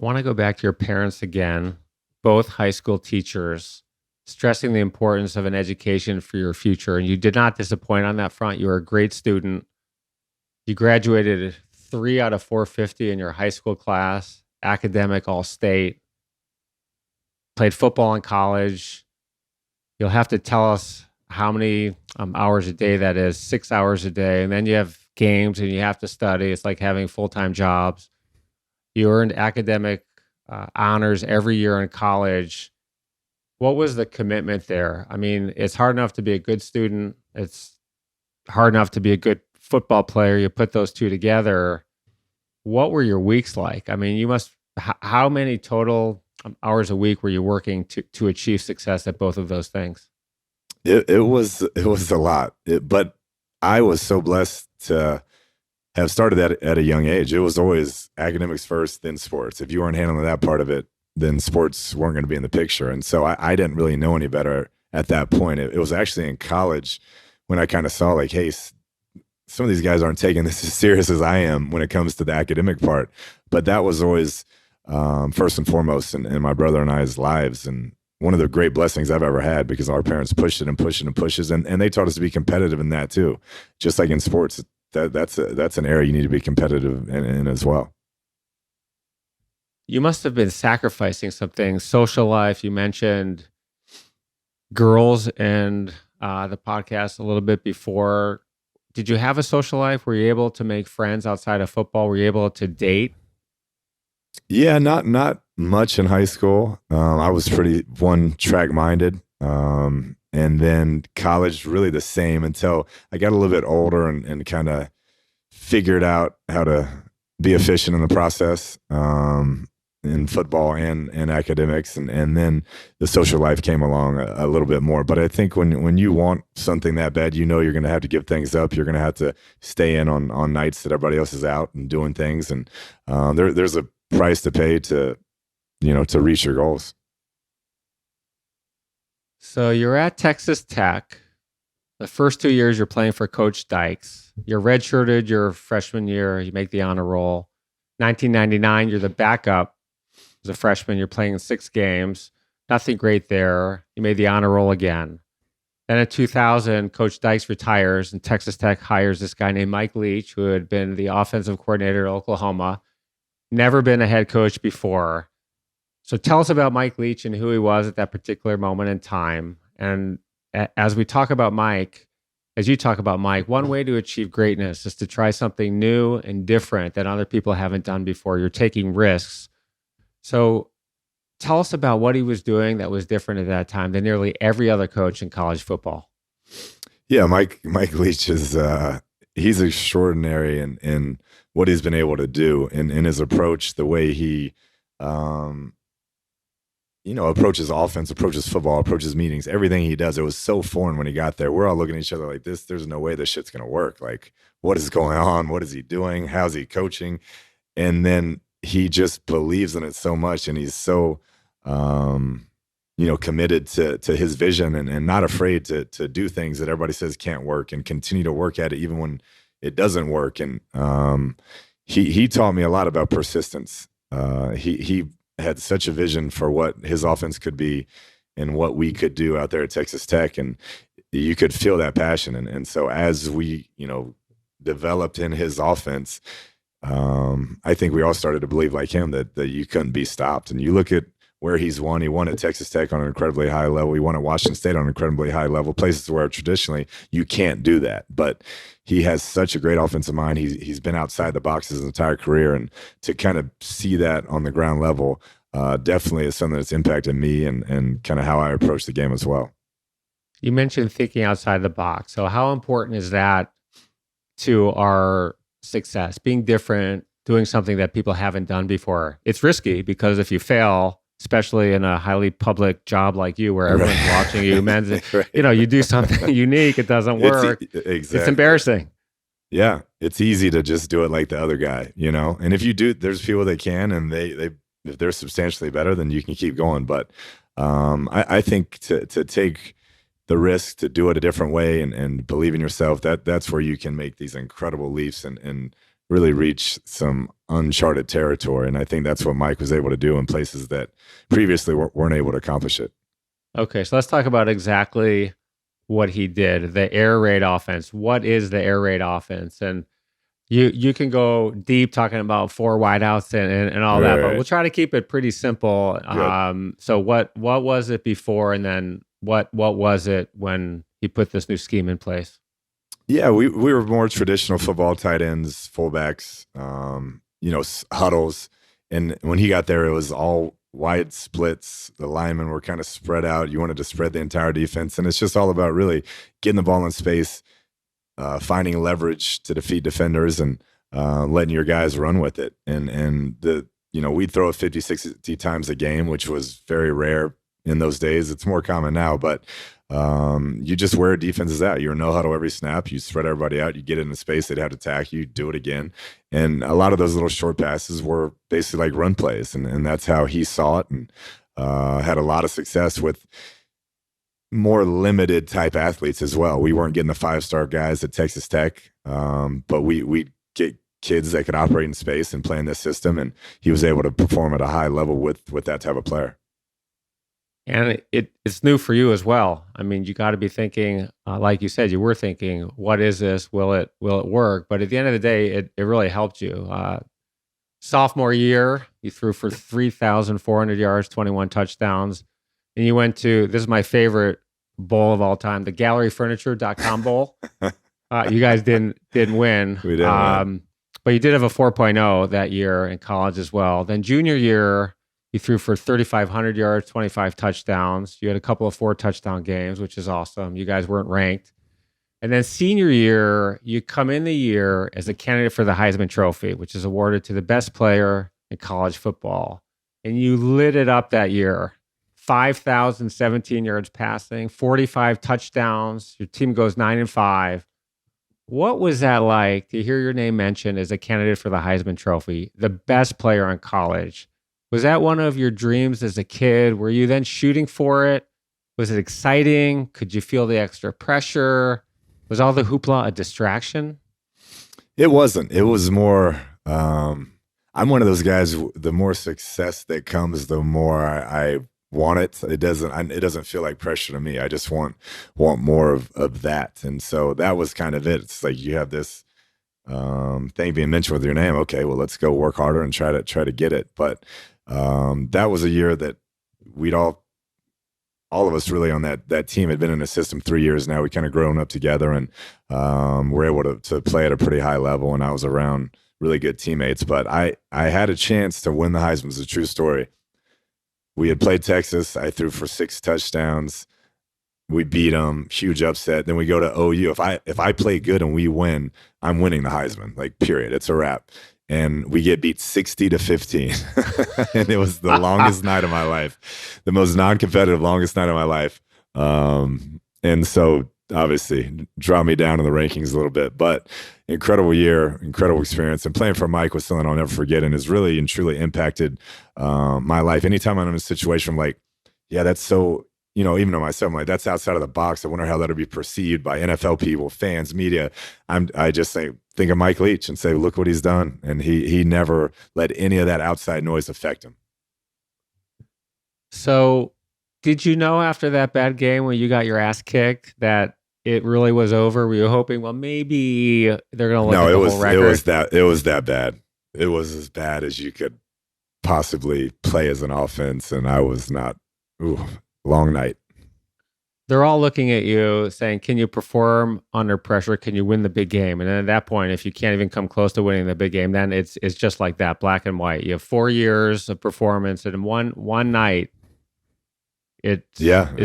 I want to go back to your parents again, both high school teachers, stressing the importance of an education for your future. And you did not disappoint on that front. You were a great student. You graduated 3 out of 450 in your high school class, academic all-state, played football in college. You'll have to tell us how many hours a day that is, 6 hours a day. And then you have games and you have to study. It's like having full-time jobs. You earned academic honors every year in college. What was the commitment there? I mean, it's hard enough to be a good student. It's hard enough to be a good football player. You put those two together. What were your weeks like? I mean, how many total hours a week were you working to achieve success at both of those things? It was a lot, but I was so blessed to have started at a young age. It was always academics first, then sports. If you weren't handling that part of it, then sports weren't going to be in the picture. And so I didn't really know any better at that point. It was actually in college when I kind of saw, like, hey, some of these guys aren't taking this as serious as I am when it comes to the academic part. But that was always first and foremost in my brother and I's lives. And one of the great blessings I've ever had, because our parents pushed it and pushed it and pushes. And they taught us to be competitive in that too. Just like in sports, that's an area you need to be competitive in as well. You must have been sacrificing some things. Social life, you mentioned girls and the podcast a little bit before. Did you have a social life? Were you able to make friends outside of football? Were you able to date? Yeah, not much in high school. I was pretty one-track minded. And then college, really the same until I got a little bit older and kind of figured out how to be efficient in the process in football and academics. And then the social life came along a little bit more. But I think when you want something that bad, you're going to have to give things up. You're going to have to stay in on nights that everybody else is out and doing things. And there's a price to pay to reach your goals. So you're at Texas Tech. The first 2 years you're playing for Coach Dykes. You're redshirted your freshman year. You make the honor roll. 1999, you're the backup as a freshman. You're playing in 6 games. Nothing great there. You made the honor roll again. Then in 2000, Coach Dykes retires and Texas Tech hires this guy named Mike Leach, who had been the offensive coordinator at Oklahoma. Never been a head coach before. So tell us about Mike Leach and who he was at that particular moment in time. And as we talk about Mike, as you talk about Mike, one way to achieve greatness is to try something new and different that other people haven't done before. You're taking risks. So tell us about what he was doing that was different at that time than nearly every other coach in college football. Yeah, Mike Leach is he's extraordinary in what he's been able to do in his approach, the way he approaches offense, approaches football, approaches meetings, everything he does. It was so foreign when he got there. We're all looking at each other like this. There's no way this shit's going to work. Like, what is going on? What is he doing? How's he coaching? And then he just believes in it so much. And he's so, committed to his vision and not afraid to do things that everybody says can't work and continue to work at it even when it doesn't work. And he taught me a lot about persistence. He had such a vision for what his offense could be and what we could do out there at Texas Tech. And you could feel that passion. And so as we, developed in his offense, I think we all started to believe like him that you couldn't be stopped. And you look at where he's won. He won at Texas Tech on an incredibly high level. He won at Washington State on an incredibly high level, places where traditionally you can't do that. But he has such a great offensive mind. He's been outside the box his entire career. And to kind of see that on the ground level definitely is something that's impacted me and kind of how I approach the game as well. You mentioned thinking outside the box. So how important is that to our success? Being different, doing something that people haven't done before. It's risky because if you fail, especially in a highly public job like you, where everyone's watching you, right. You do something unique, it doesn't work. Exactly. It's embarrassing. Yeah, it's easy to just do it like the other guy, And if you do, there's people that can, and if they're substantially better, then you can keep going. But I think to take the risk, to do it a different way, and believe in yourself, that's where you can make these incredible leaps and really reach some uncharted territory. And I think that's what Mike was able to do in places that previously weren't able to accomplish it. Okay, so let's talk about exactly what he did, the air raid offense. What is the air raid offense? And you can go deep talking about four wideouts and all that, but we'll try to keep it pretty simple. So what was it before, and then what was it when he put this new scheme in place? Yeah, we were more traditional football, tight ends, fullbacks, huddles. And when he got there, it was all wide splits. The linemen were kind of spread out. You wanted to spread the entire defense. And it's just all about really getting the ball in space, finding leverage to defeat defenders, and letting your guys run with it. And we'd throw it 50, 60 times a game, which was very rare in those days. It's more common now, but you just wear defenses out. You're no huddle every snap. You spread everybody out. You get into space. They'd have to attack you. Do it again. And a lot of those little short passes were basically like run plays. And that's how he saw it, and had a lot of success with more limited type athletes as well. We weren't getting the 5-star guys at Texas Tech, but we get kids that could operate in space and play in this system. And he was able to perform at a high level with that type of player. And it's new for you as well. I mean, you got to be thinking, like you said, you were thinking, what is this? Will it work? But at the end of the day, it really helped you. Sophomore year, you threw for 3,400 yards, 21 touchdowns. And you went to, this is my favorite bowl of all time, the galleryfurniture.com bowl. You guys didn't win. We didn't win. But you did have a 4.0 that year in college as well. Then junior year, you threw for 3,500 yards, 25 touchdowns. You had a couple of 4-touchdown games, which is awesome. You guys weren't ranked. And then senior year, you come in the year as a candidate for the Heisman Trophy, which is awarded to the best player in college football. And you lit it up that year. 5,017 yards passing, 45 touchdowns. Your team goes 9-5. What was that like to hear your name mentioned as a candidate for the Heisman Trophy, the best player in college? Was that one of your dreams as a kid? Were you then shooting for it? Was it exciting? Could you feel the extra pressure? Was all the hoopla a distraction? It wasn't. It was more, I'm one of those guys, the more success that comes, the more I want it. It doesn't feel like pressure to me. I just want more of that. And so that was kind of it. It's like you have this thing being mentioned with your name. Okay, well, let's go work harder and try to get it. But That was a year that we'd all of us really on that team had been in the system 3 years now. We kind of grown up together, and we're able to play at a pretty high level. And I was around really good teammates. But I had a chance to win the Heisman. It's a true story. We had played Texas. I threw for 6 touchdowns. We beat them, huge upset. Then we go to OU. If I play good and we win, I'm winning the Heisman. Like, period. It's a wrap. And we get beat 60-15. And it was the longest night of my life, the most non-competitive, longest night of my life. And so obviously draw me down in the rankings a little bit, but incredible year, incredible experience. And playing for Mike was something I'll never forget, and has really and truly impacted my life. Anytime I'm in a situation, I'm like, yeah, that's so, even to myself, I'm like, that's outside of the box. I wonder how that'll be perceived by NFL people, fans, media. I just think of Mike Leach and say, look what he's done. And he never let any of that outside noise affect him. So did you know after that bad game when you got your ass kicked that it really was over? Were you hoping, well, maybe they're going to look at the whole record? It was that bad. It was as bad as you could possibly play as an offense. And I was not, long night. They're all looking at you saying, can you perform under pressure? Can you win the big game? And then at that point, if you can't even come close to winning the big game, then it's just like that, black and white. You have 4 years of performance, and in one night, it's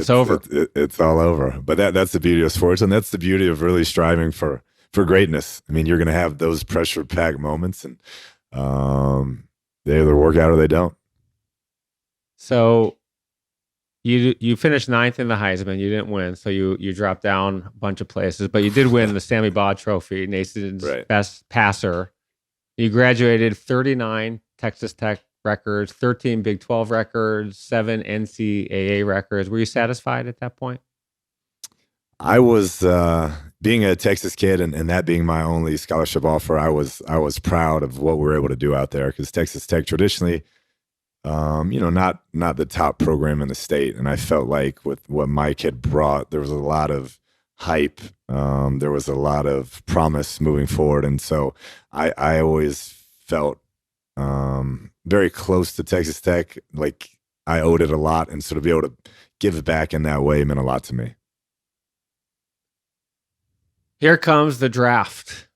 over. It's all over. But that's the beauty of sports, and that's the beauty of really striving for greatness. I mean, you're going to have those pressure-packed moments, and they either work out or they don't. So you finished 9th in the Heisman. You didn't win, so you dropped down a bunch of places, but you did win the Sammy Baugh Trophy, Nation's best passer. You graduated 39 Texas Tech records, 13 Big 12 records, 7 NCAA records. Were you satisfied at that point? I was, being a Texas kid and that being my only scholarship offer, I was proud of what we were able to do out there, because Texas Tech traditionally, not the top program in the state. And I felt like with what Mike had brought, there was a lot of hype. There was a lot of promise moving forward. And so I always felt very close to Texas Tech, like I owed it a lot. And so to be able to give it back in that way meant a lot to me. Here comes the draft.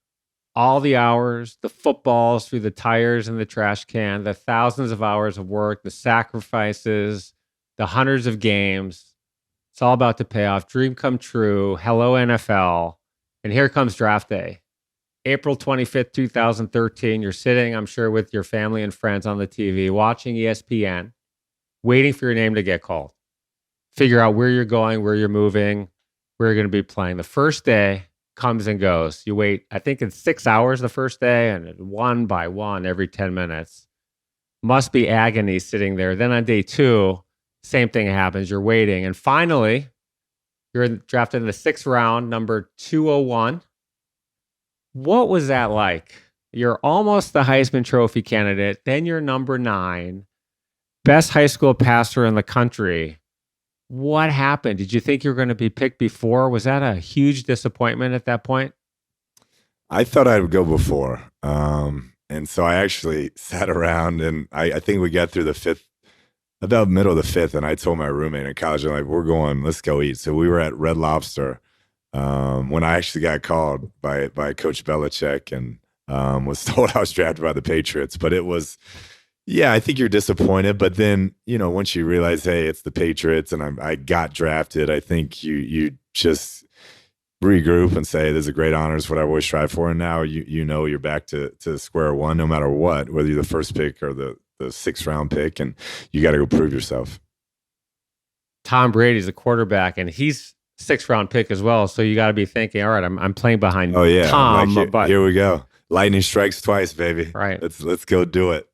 All the hours, the footballs through the tires and the trash can, the thousands of hours of work, the sacrifices, the hundreds of games. It's all about to pay off. Dream come true. Hello, NFL. And here comes draft day. April 25th, 2013. You're sitting, I'm sure, with your family and friends on the TV, watching ESPN, waiting for your name to get called. Figure out where you're going, where you're moving, where you're going to be playing. The first day comes and goes. You wait, I think it's 6 hours the first day, and one by one every 10 minutes. Must be agony sitting there. Then on day 2, same thing happens. You're waiting. And finally, you're drafted in the 6th round, number 201. What was that like? You're almost the Heisman Trophy candidate. Then you're number 9, best high school passer in the country. What happened? Did you think you were going to be picked before? Was that a huge disappointment at that point? I thought I would go before. And so I actually sat around, and I think we got through the 5th, about middle of the 5th, and I told my roommate in college, I'm like, we're going, let's go eat. So we were at Red Lobster when I actually got called by Coach Belichick, and was told I was drafted by the Patriots. But it was, yeah, I think you're disappointed, but then, once you realize, hey, it's the Patriots and I got drafted, I think you just regroup and say, this is a great honor, it's what I always strive for. And now you're back to square one, no matter what, whether you're the first pick or the 6th round pick, and you got to go prove yourself. Tom Brady's a quarterback, and he's 6th round pick as well. So you got to be thinking, all right, I'm playing behind Tom. Like here we go. Lightning strikes twice, baby. Right. Let's go do it.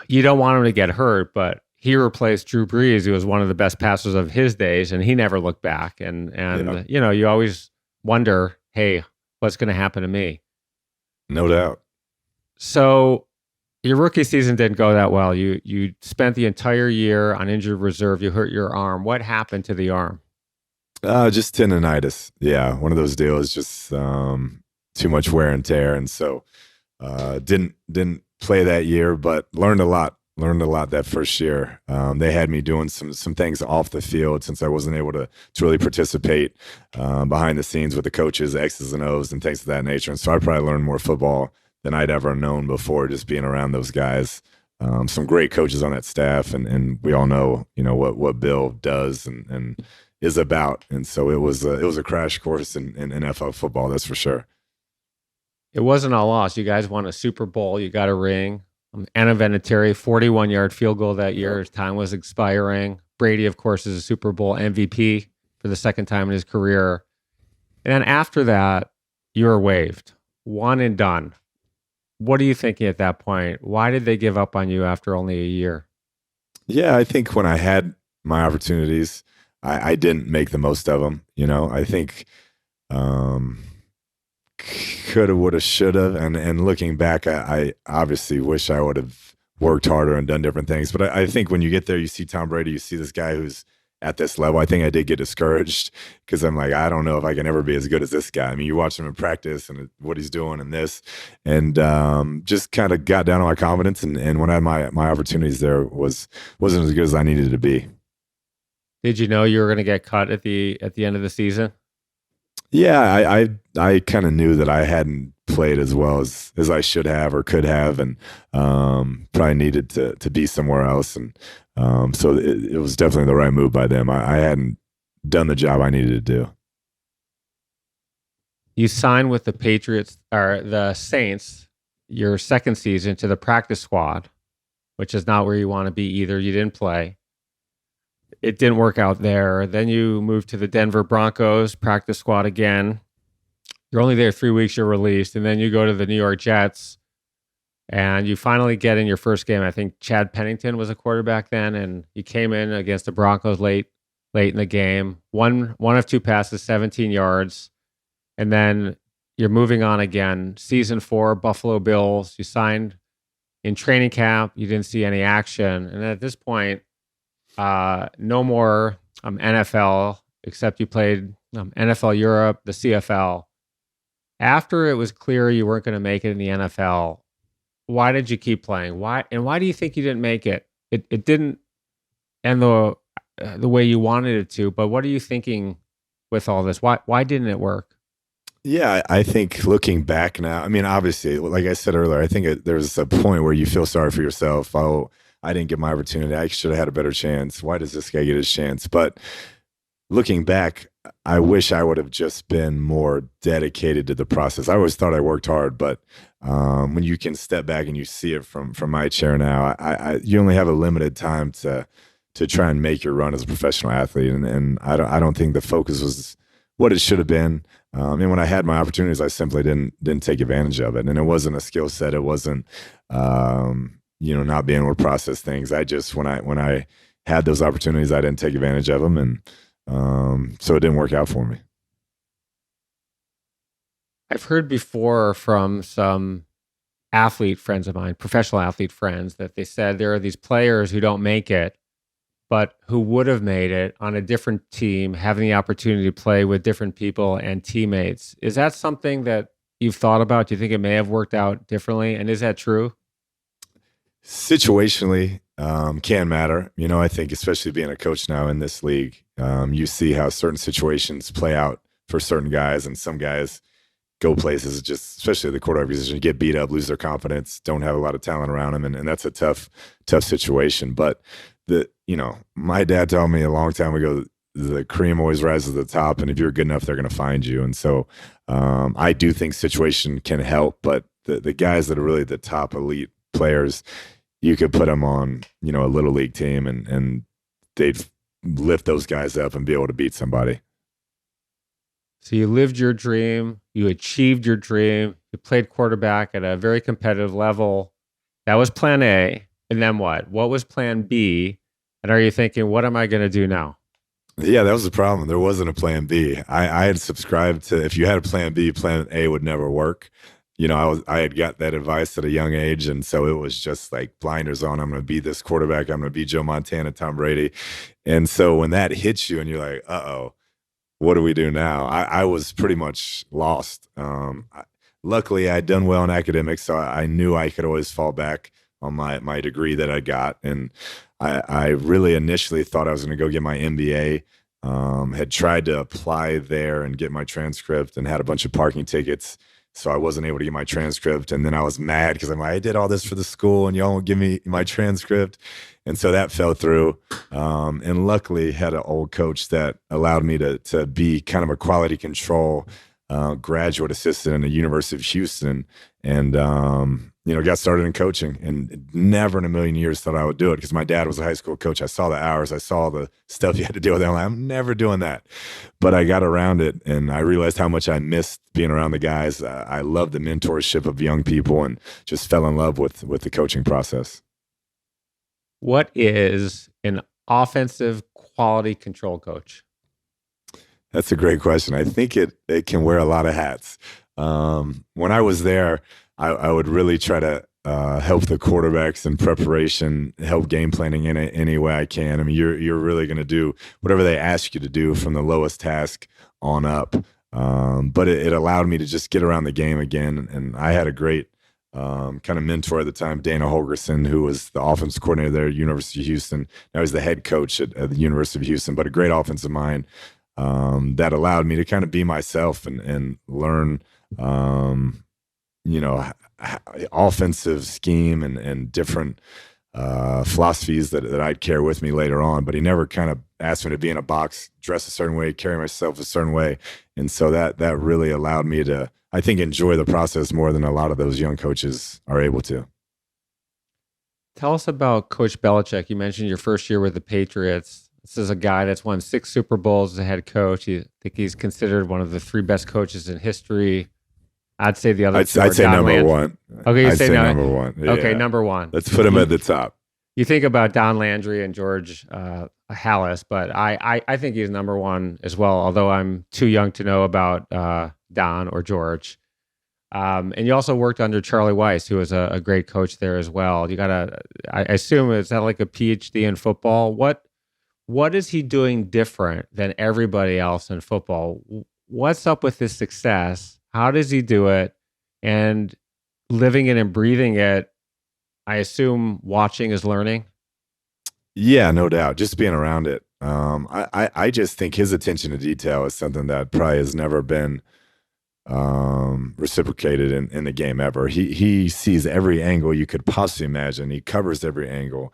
You don't want him to get hurt, but he replaced Drew Brees, who was one of the best passers of his days, and he never looked back. And you always wonder, hey, what's going to happen to me? No doubt. So your rookie season didn't go that well. You spent the entire year on injured reserve. You hurt your arm. What happened to the arm? Just tendonitis. Yeah, one of those deals. Just too much wear and tear, and so didn't play that year, but learned a lot Learned a lot that first year. They had me doing some things off the field since I wasn't able to really participate behind the scenes with the coaches, X's and O's, and things of that nature. And so I probably learned more football than I'd ever known before, just being around those guys. Some great coaches on that staff, and we all know, what Bill does and is about. And so it was a crash course in NFL football, that's for sure. It wasn't all lost. You guys won a Super Bowl. You got a ring. Anna Vinatieri, 41-yard field goal that year. His time was expiring. Brady, of course, is a Super Bowl MVP for the second time in his career. And then after that, you were waived. One and done. What are you thinking at that point? Why did they give up on you after only a year? Yeah, I think when I had my opportunities, I didn't make the most of them. I think coulda, woulda, shoulda, and looking back, I obviously wish I would have worked harder and done different things. But I think when you get there, you see Tom Brady, you see this guy who's at this level. I think I did get discouraged because I'm like, I don't know if I can ever be as good as this guy. I mean, you watch him in practice and what he's doing and this, and just kind of got down on my confidence. And when I had my opportunities there, wasn't as good as I needed to be. Did you know you were going to get cut at the end of the season? Yeah, I kind of knew that I hadn't played as well as I should have or could have, and probably needed to be somewhere else. And so it was definitely the right move by them. I hadn't done the job I needed to do. You signed with the Patriots or the Saints your second season to the practice squad, which is not where you want to be either. You didn't play. It didn't work out there. Then you moved to the Denver Broncos practice squad again. You're only there 3 weeks, you're released. And then you go to the New York Jets and you finally get in your first game. I think Chad Pennington was a quarterback then. And you came in against the Broncos late in the game. One of two passes, 17 yards. And then you're moving on again. Season 4, Buffalo Bills. You signed in training camp. You didn't see any action. And at this point, no more NFL, except you played NFL Europe, the CFL. After it was clear you weren't going to make it in the NFL, why did you keep playing? Why do you think you didn't make it? It didn't end the way you wanted it to, but what are you thinking with all this? Why didn't it work? Yeah, I think looking back now, I mean, obviously, like I said earlier, I think there's a point where you feel sorry for yourself. Oh, I didn't get my opportunity. I should have had a better chance. Why does this guy get his chance? But looking back, I wish I would have just been more dedicated to the process. I always thought I worked hard, but when you can step back and you see it from my chair now, you only have a limited time to try and make your run as a professional athlete, and I don't think the focus was what it should have been. And when I had my opportunities, I simply didn't take advantage of it, and it wasn't a skill set. It wasn't not being able to process things. I just when I had those opportunities, I didn't take advantage of them, and so it didn't work out for me. I've heard before from some athlete friends of mine, professional athlete friends, that they said there are these players who don't make it, but who would have made it on a different team, having the opportunity to play with different people and teammates. Is that something that you've thought about? Do you think it may have worked out differently? And is that true? Situationally, can matter. I think especially being a coach now in this league, you see how certain situations play out for certain guys, and some guys go places, just especially the quarterback position, get beat up, lose their confidence, don't have a lot of talent around them, and that's a tough situation. But my dad told me a long time ago, the cream always rises to the top, and if you're good enough, they're going to find you. And so I do think situation can help, but the guys that are really the top elite players, you could put them on, a little league team and they'd lift those guys up and be able to beat somebody. So you lived your dream, you achieved your dream, you played quarterback at a very competitive level. That was plan A. And then what? What was plan B? And are you thinking, what am I going to do now? Yeah, that was the problem. There wasn't a plan B. I had subscribed to, if you had a plan B, plan A would never work. I had got that advice at a young age, and so it was just like blinders on. I'm going to be this quarterback. I'm going to be Joe Montana, Tom Brady. And so when that hits you and you're like, uh-oh, what do we do now? I was pretty much lost. Luckily, I'd done well in academics, so I knew I could always fall back on my degree that I got. And I really initially thought I was going to go get my MBA. Had tried to apply there and get my transcript and had a bunch of parking tickets. So I wasn't able to get my transcript. And then I was mad because I'm like, I did all this for the school and y'all won't give me my transcript. And so that fell through. And luckily had an old coach that allowed me to be kind of a quality control graduate assistant in the University of Houston. And, got started in coaching and never in a million years thought I would do it because my dad was a high school coach. I saw the hours. I saw the stuff you had to deal with. I'm like, I'm never doing that. But I got around it and I realized how much I missed being around the guys. I love the mentorship of young people and just fell in love with the coaching process. What is an offensive quality control coach? That's a great question. I think it can wear a lot of hats. When I was there, I would really try to help the quarterbacks in preparation, help game planning in any way I can. I mean, you're really going to do whatever they ask you to do from the lowest task on up. But it allowed me to just get around the game again. And I had a great kind of mentor at the time, Dana Holgerson, who was the offensive coordinator there at University of Houston. Now he's the head coach at the University of Houston, but a great offensive mind that allowed me to kind of be myself and learn offensive scheme and different philosophies that I'd carry with me later on. But he never kind of asked me to be in a box, dress a certain way, carry myself a certain way. And so that really allowed me to, I think, enjoy the process more than a lot of those young coaches are able to. Tell us about Coach Belichick. You mentioned your first year with the Patriots. This is a guy that's won 6 Super Bowls as a head coach. I think he's considered one of the 3 best coaches in history. I'd say the other I'd say number one. Okay, I'd say number one. Yeah. Okay, number one. Let's put him at the top. You think about Don Landry and George Halas, but I think he's number one as well, although I'm too young to know about Don or George. And you also worked under Charlie Weiss, who was a great coach there as well. I assume, is that like a PhD in football? What is he doing different than everybody else in football? What's up with his success? How does he do it? And living it and breathing it, I assume watching is learning. Yeah, no doubt. Just being around it. I just think his attention to detail is something that probably has never been reciprocated in the game ever. He sees every angle you could possibly imagine. He covers every angle.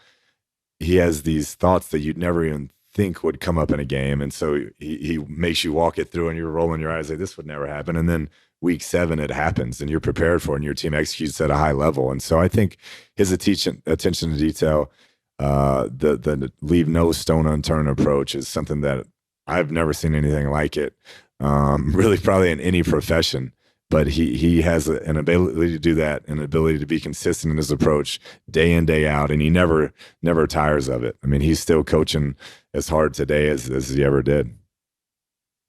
He has these thoughts that you'd never even think would come up in a game. And so he makes you walk it through and you're rolling your eyes like this would never happen. And then week 7, it happens and you're prepared for it and your team executes at a high level. And so I think his attention to detail, the leave no stone unturned approach is something that I've never seen anything like it. Really probably in any profession, but he has an ability to do that, an ability to be consistent in his approach day in, day out. And he never tires of it. I mean, he's still coaching as hard today as he ever did.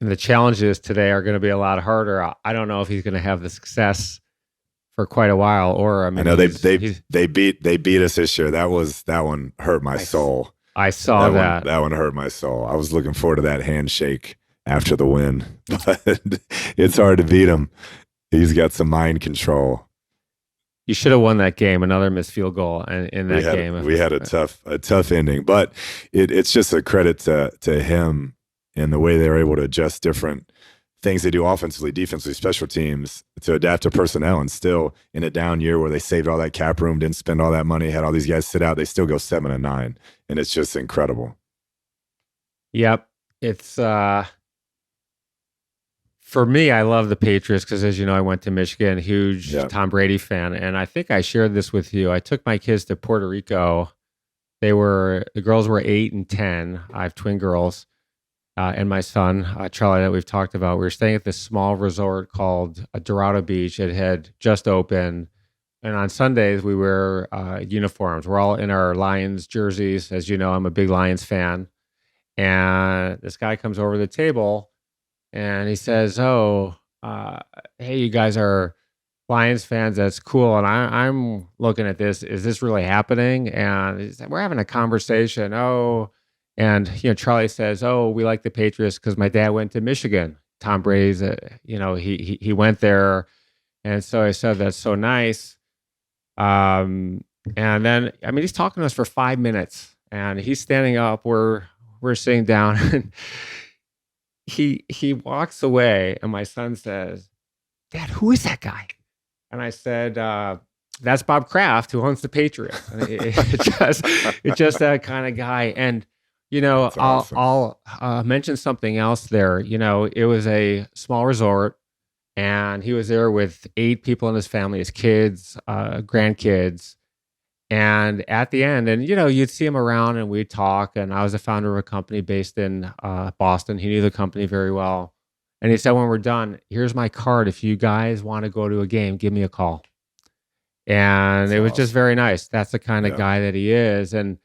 And the challenges today are going to be a lot harder. I don't know if he's going to have the success for quite a while, or I know they beat us this year. That one hurt my soul. I saw that. That one hurt my soul. I was looking forward to that handshake after the win, but it's hard to beat him. He's got some mind control. You should have won that game. Another missed field goal in that game. We had a tough ending, but it's just a credit to him and the way they were able to adjust different things they do offensively, defensively, special teams to adapt to personnel. And still in a down year where they saved all that cap room, didn't spend all that money, had all these guys sit out, they still go 7-9. And it's just incredible. Yep. It's for me, I love the Patriots because, as you know, I went to Michigan, huge Tom Brady fan. And I think I shared this with you. I took my kids to Puerto Rico. The girls were 8 and 10. I have twin girls. And my son, Charlie, that we've talked about. We were staying at this small resort called Dorado Beach. It had just opened. And on Sundays, we wear uniforms. We're all in our Lions jerseys. As you know, I'm a big Lions fan. And this guy comes over to the table and he says, hey, you guys are Lions fans. That's cool. And I'm looking at this. Is this really happening? And he said, we're having a conversation. And, Charlie says, we like the Patriots because my dad went to Michigan. Tom Brady's, he went there. And so I said, that's so nice. And then, I mean, he's talking to us for 5 minutes, and he's standing up. We're sitting down, and he walks away, and my son says, "Dad, who is that guy?" And I said, "That's Bob Kraft, who owns the Patriots." And it's just that kind of guy. And That's awesome. I'll mention something else there. It was a small resort, and he was there with 8 people in his family, his kids, grandkids. And at the end, and you'd see him around, and we'd talk. And I was the founder of a company based in Boston. He knew the company very well. And he said, "When we're done, here's my card. If you guys want to go to a game, give me a call." And That's it was just awesome. very nice. That's the kind of Yeah. guy that he is. And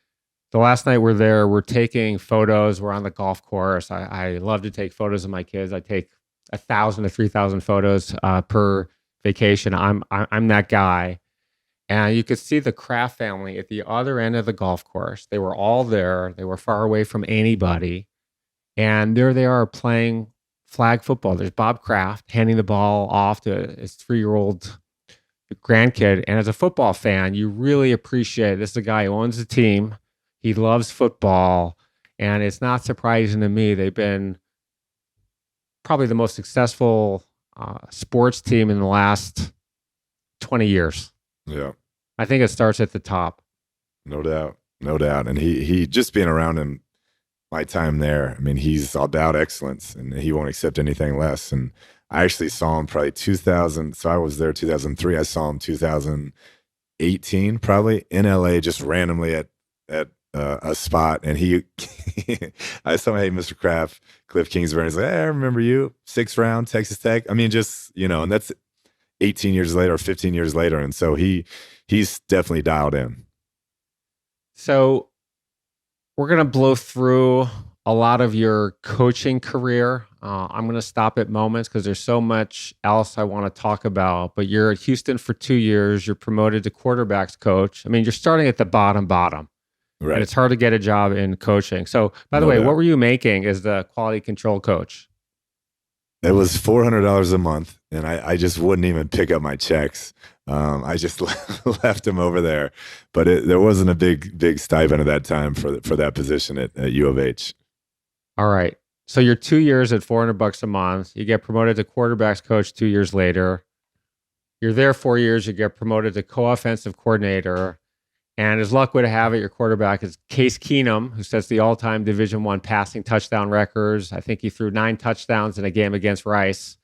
the last night we're there, we're taking photos. We're on the golf course. I love to take photos of my kids. I take 1,000 to 3,000 photos per vacation. I'm that guy. And you could see the Kraft family at the other end of the golf course. They were all there. They were far away from anybody. And there they are playing flag football. There's Bob Kraft handing the ball off to his 3-year-old grandkid. And as a football fan, you really appreciate this is a guy who owns the team. He loves football. And it's not surprising to me. They've been probably the most successful sports team in the last 20 years. Yeah. I think it starts at the top. No doubt. No doubt. And he just being around him, my time there, I mean, he's all about excellence, and he won't accept anything less. And I actually saw him probably 2000. So I was there 2003. I saw him 2018, probably in LA, just randomly at a spot. And I saw him, "Hey, Mr. Kraft, Kliff Kingsbury." And he's like, "Hey, I remember you, 6th round, Texas Tech." I mean, just, and that's 18 years later, or 15 years later. And so he's definitely dialed in. So we're going to blow through a lot of your coaching career. I'm going to stop at moments because there's so much else I want to talk about. But you're at Houston for 2 years. You're promoted to quarterbacks coach. I mean, you're starting at the bottom. Right. And it's hard to get a job in coaching. So, by the way, what were you making as the quality control coach? It was $400 a month, and I just wouldn't even pick up my checks. I just left him over there, but there wasn't a big stipend at that time for that position at U of H. All right, so you're 2 years at $400 a month. You get promoted to quarterbacks coach 2 years later. You're there 4 years. You get promoted to co-offensive coordinator. And as luck would have it, your quarterback is Case Keenum, who sets the all-time Division I passing touchdown records. I think he threw 9 touchdowns in a game against Rice.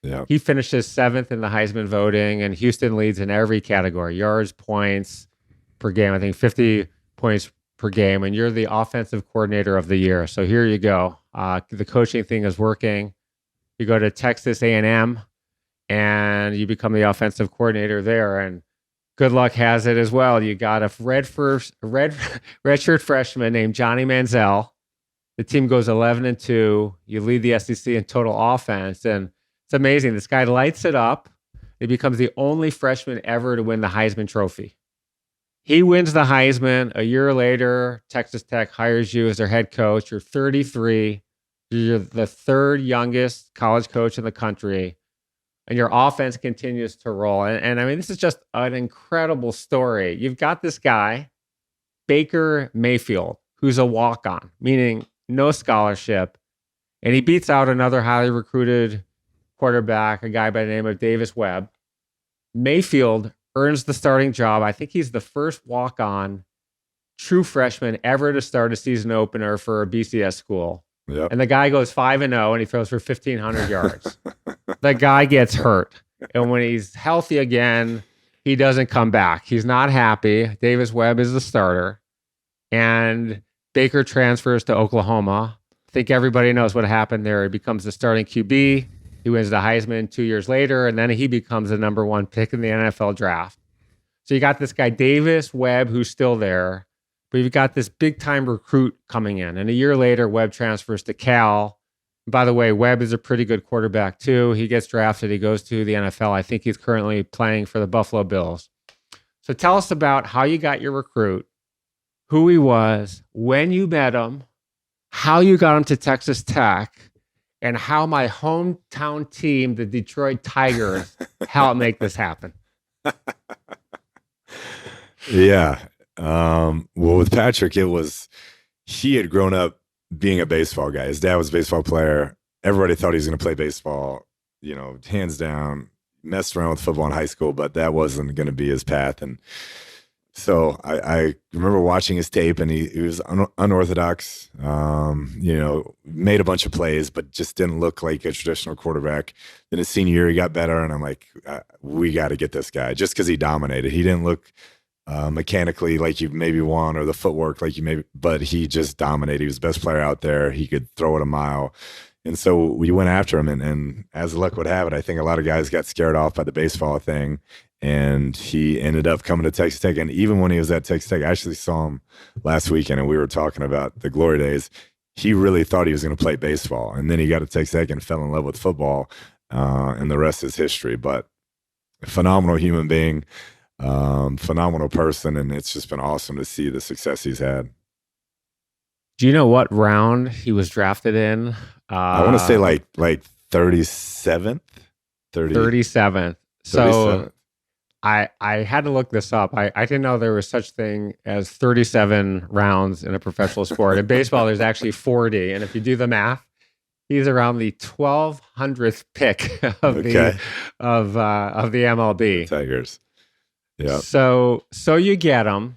Yeah. He finishes 7th in the Heisman voting, and Houston leads in every category: yards, points per game. I think 50 points per game. And you're the offensive coordinator of the year. So here you go. The coaching thing is working. You go to Texas A&M, and you become the offensive coordinator there. And good luck has it as well. You got a redshirt freshman named Johnny Manziel. The team goes 11-2. You lead the SEC in total offense, and it's amazing. This guy lights it up. He becomes the only freshman ever to win the Heisman Trophy. He wins the Heisman. A year later, Texas Tech hires you as their head coach. You're 33. You're the 3rd youngest college coach in the country. And your offense continues to roll. And I mean, this is just an incredible story. You've got this guy, Baker Mayfield, who's a walk-on, meaning no scholarship. And he beats out another highly recruited quarterback, a guy by the name of Davis Webb. Mayfield earns the starting job. I think he's the first walk-on true freshman ever to start a season opener for a BCS school. Yep. And the guy goes 5-0, and he throws for 1,500 yards. The guy gets hurt. And when he's healthy again, he doesn't come back. He's not happy. Davis Webb is the starter. And Baker transfers to Oklahoma. I think everybody knows what happened there. He becomes the starting QB. He wins the Heisman 2 years later, and then he becomes the number 1 pick in the NFL draft. So you got this guy, Davis Webb, who's still there. But you've got this big-time recruit coming in. And a year later, Webb transfers to Cal. And by the way, Webb is a pretty good quarterback, too. He gets drafted. He goes to the NFL. I think he's currently playing for the Buffalo Bills. So tell us about how you got your recruit, who he was, when you met him, how you got him to Texas Tech, and how my hometown team, the Detroit Tigers, helped make this happen. Yeah. Well, with Patrick, he had grown up being a baseball guy. His dad was a baseball player. Everybody thought he was going to play baseball, hands down. Messed around with football in high school, but that wasn't going to be his path. And so I remember watching his tape, and he was unorthodox. Made a bunch of plays, but just didn't look like a traditional quarterback. Then his senior year, he got better, and I'm like, we got to get this guy just because he dominated. He didn't look mechanically like you maybe want, or the footwork like you maybe, but he just dominated. He was the best player out there. He could throw it a mile. And so we went after him, and as luck would have it, I think a lot of guys got scared off by the baseball thing, and he ended up coming to Texas Tech. And even when he was at Texas Tech, I actually saw him last weekend, and we were talking about the glory days. He really thought he was going to play baseball, and then he got to Texas Tech and fell in love with football, and the rest is history. But a phenomenal human being, phenomenal person, and it's just been awesome to see the success he's had. Do you know what round he was drafted in? I want to say like 37th, 37th. So I had to look this up. I didn't know there was such thing as 37 rounds in a professional sport. In baseball, there's actually 40, and if you do the math, he's around the 1200th pick of the MLB. Tigers. Yeah. So you get him,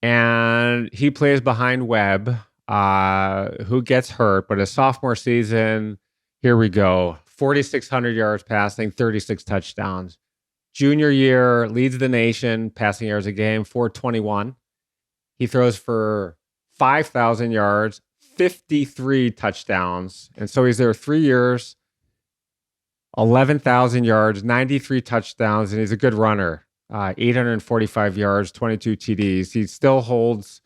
and he plays behind Webb, who gets hurt. But his sophomore season, here we go, 4,600 yards passing, 36 touchdowns. Junior year, leads the nation passing yards a game, 421. He throws for 5,000 yards, 53 touchdowns. And so he's there 3 years, 11,000 yards, 93 touchdowns, and he's a good runner. 845 yards, 22 TDs. He still holds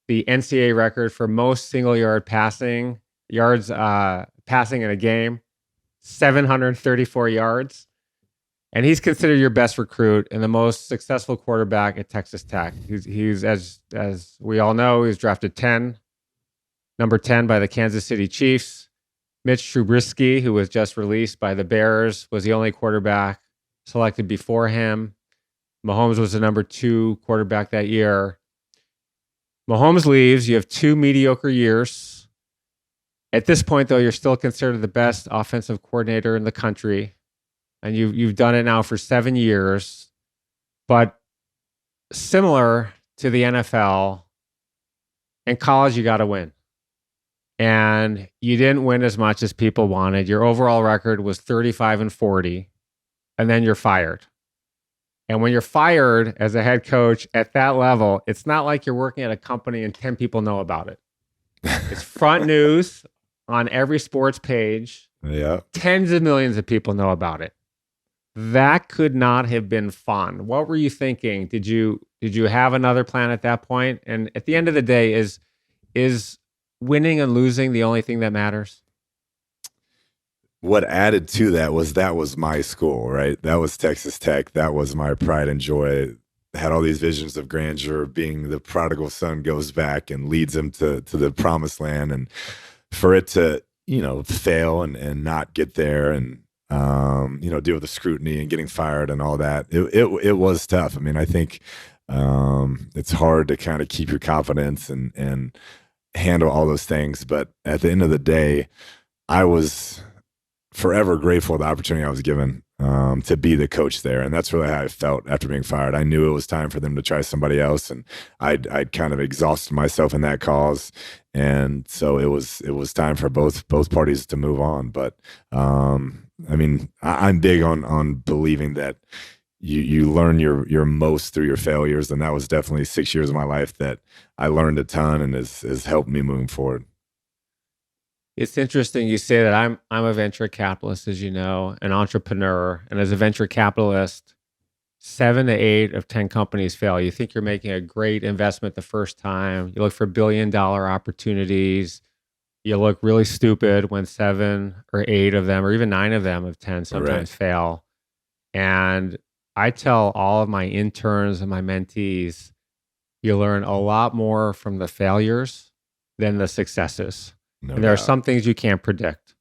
the NCAA record for most single yard passing yards passing in a game, 734 yards. And he's considered your best recruit and the most successful quarterback at Texas Tech. He's as we all know, he's drafted number 10 by the Kansas City Chiefs. Mitch Trubisky, who was just released by the Bears, was the only quarterback selected before him. Mahomes was the number 2 quarterback that year. Mahomes leaves. You have 2 mediocre years. At this point, though, you're still considered the best offensive coordinator in the country. And you've done it now for 7 years. But similar to the NFL, in college, you got to win. And you didn't win as much as people wanted. Your overall record was 35-40. And then you're fired. And when you're fired as a head coach at that level, it's not like you're working at a company and 10 people know about it. It's front news on every sports page. Yeah. Tens of millions of people know about it. That could not have been fun. What were you thinking? Did you have another plan at that point? And at the end of the day, is winning and losing the only thing that matters? What added to that was my school, right? That was Texas Tech. That was my pride and joy. Had all these visions of grandeur, being the prodigal son goes back and leads him to the promised land. And for it to, fail and not get there and, deal with the scrutiny and getting fired and all that, it was tough. I mean, I think it's hard to kind of keep your confidence and handle all those things. But at the end of the day, I was forever grateful for the opportunity I was given to be the coach there. And that's really how I felt after being fired. I knew it was time for them to try somebody else, and I'd kind of exhausted myself in that cause. And so it was time for both parties to move on. But I'm big on believing that you learn your most through your failures. And that was definitely 6 years of my life that I learned a ton and has helped me moving forward. It's interesting you say that. I'm a venture capitalist, as you know, an entrepreneur. And as a venture capitalist, 7 to 8 of 10 companies fail. You think you're making a great investment the first time. You look for billion-dollar opportunities. You look really stupid when 7 or 8 of them, or even 9 of them of 10 sometimes fail. And I tell all of my interns and my mentees, you learn a lot more from the failures than the successes. And there are some things you can't predict.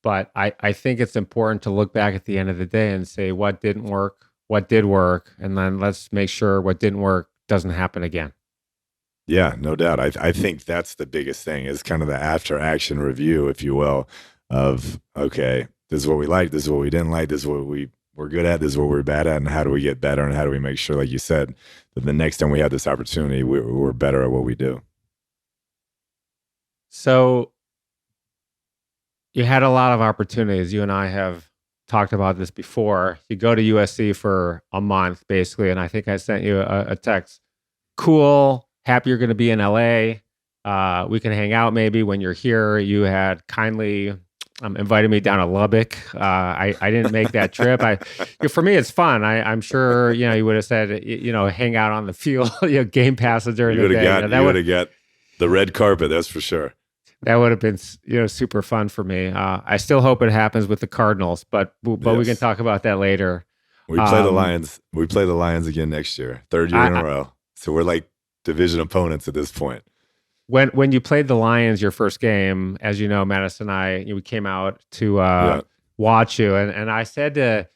But I think it's important to look back at the end of the day and say, what didn't work? what did work, and then let's make sure what didn't work doesn't happen again. Yeah, no doubt. I think that's the biggest thing is kind of the after action review, if you will, of, okay, this is what we like, this is what we didn't like, this is what we're good at, this is what we're bad at, and how do we get better, and how do we make sure, like you said, that the next time we have this opportunity, we're better at what we do. So you had a lot of opportunities. You and I have talked about this before. You go to USC for a month, basically, and I think I sent you a text. Cool, happy you're going to be in LA. We can hang out maybe when you're here. You had kindly invited me down to Lubbock. I didn't make that trip. For me, it's fun. I'm sure you would have said hang out on the field, game passes during the day. You would have got the red carpet. That's for sure. That would have been super fun for me. I still hope it happens with the Cardinals, but yes. We can talk about that later. We play the Lions. We play the Lions again next year, third year in a row. So we're like division opponents at this point. When you played the Lions your first game, as you know, Madison and I, we came out to watch you, and I said to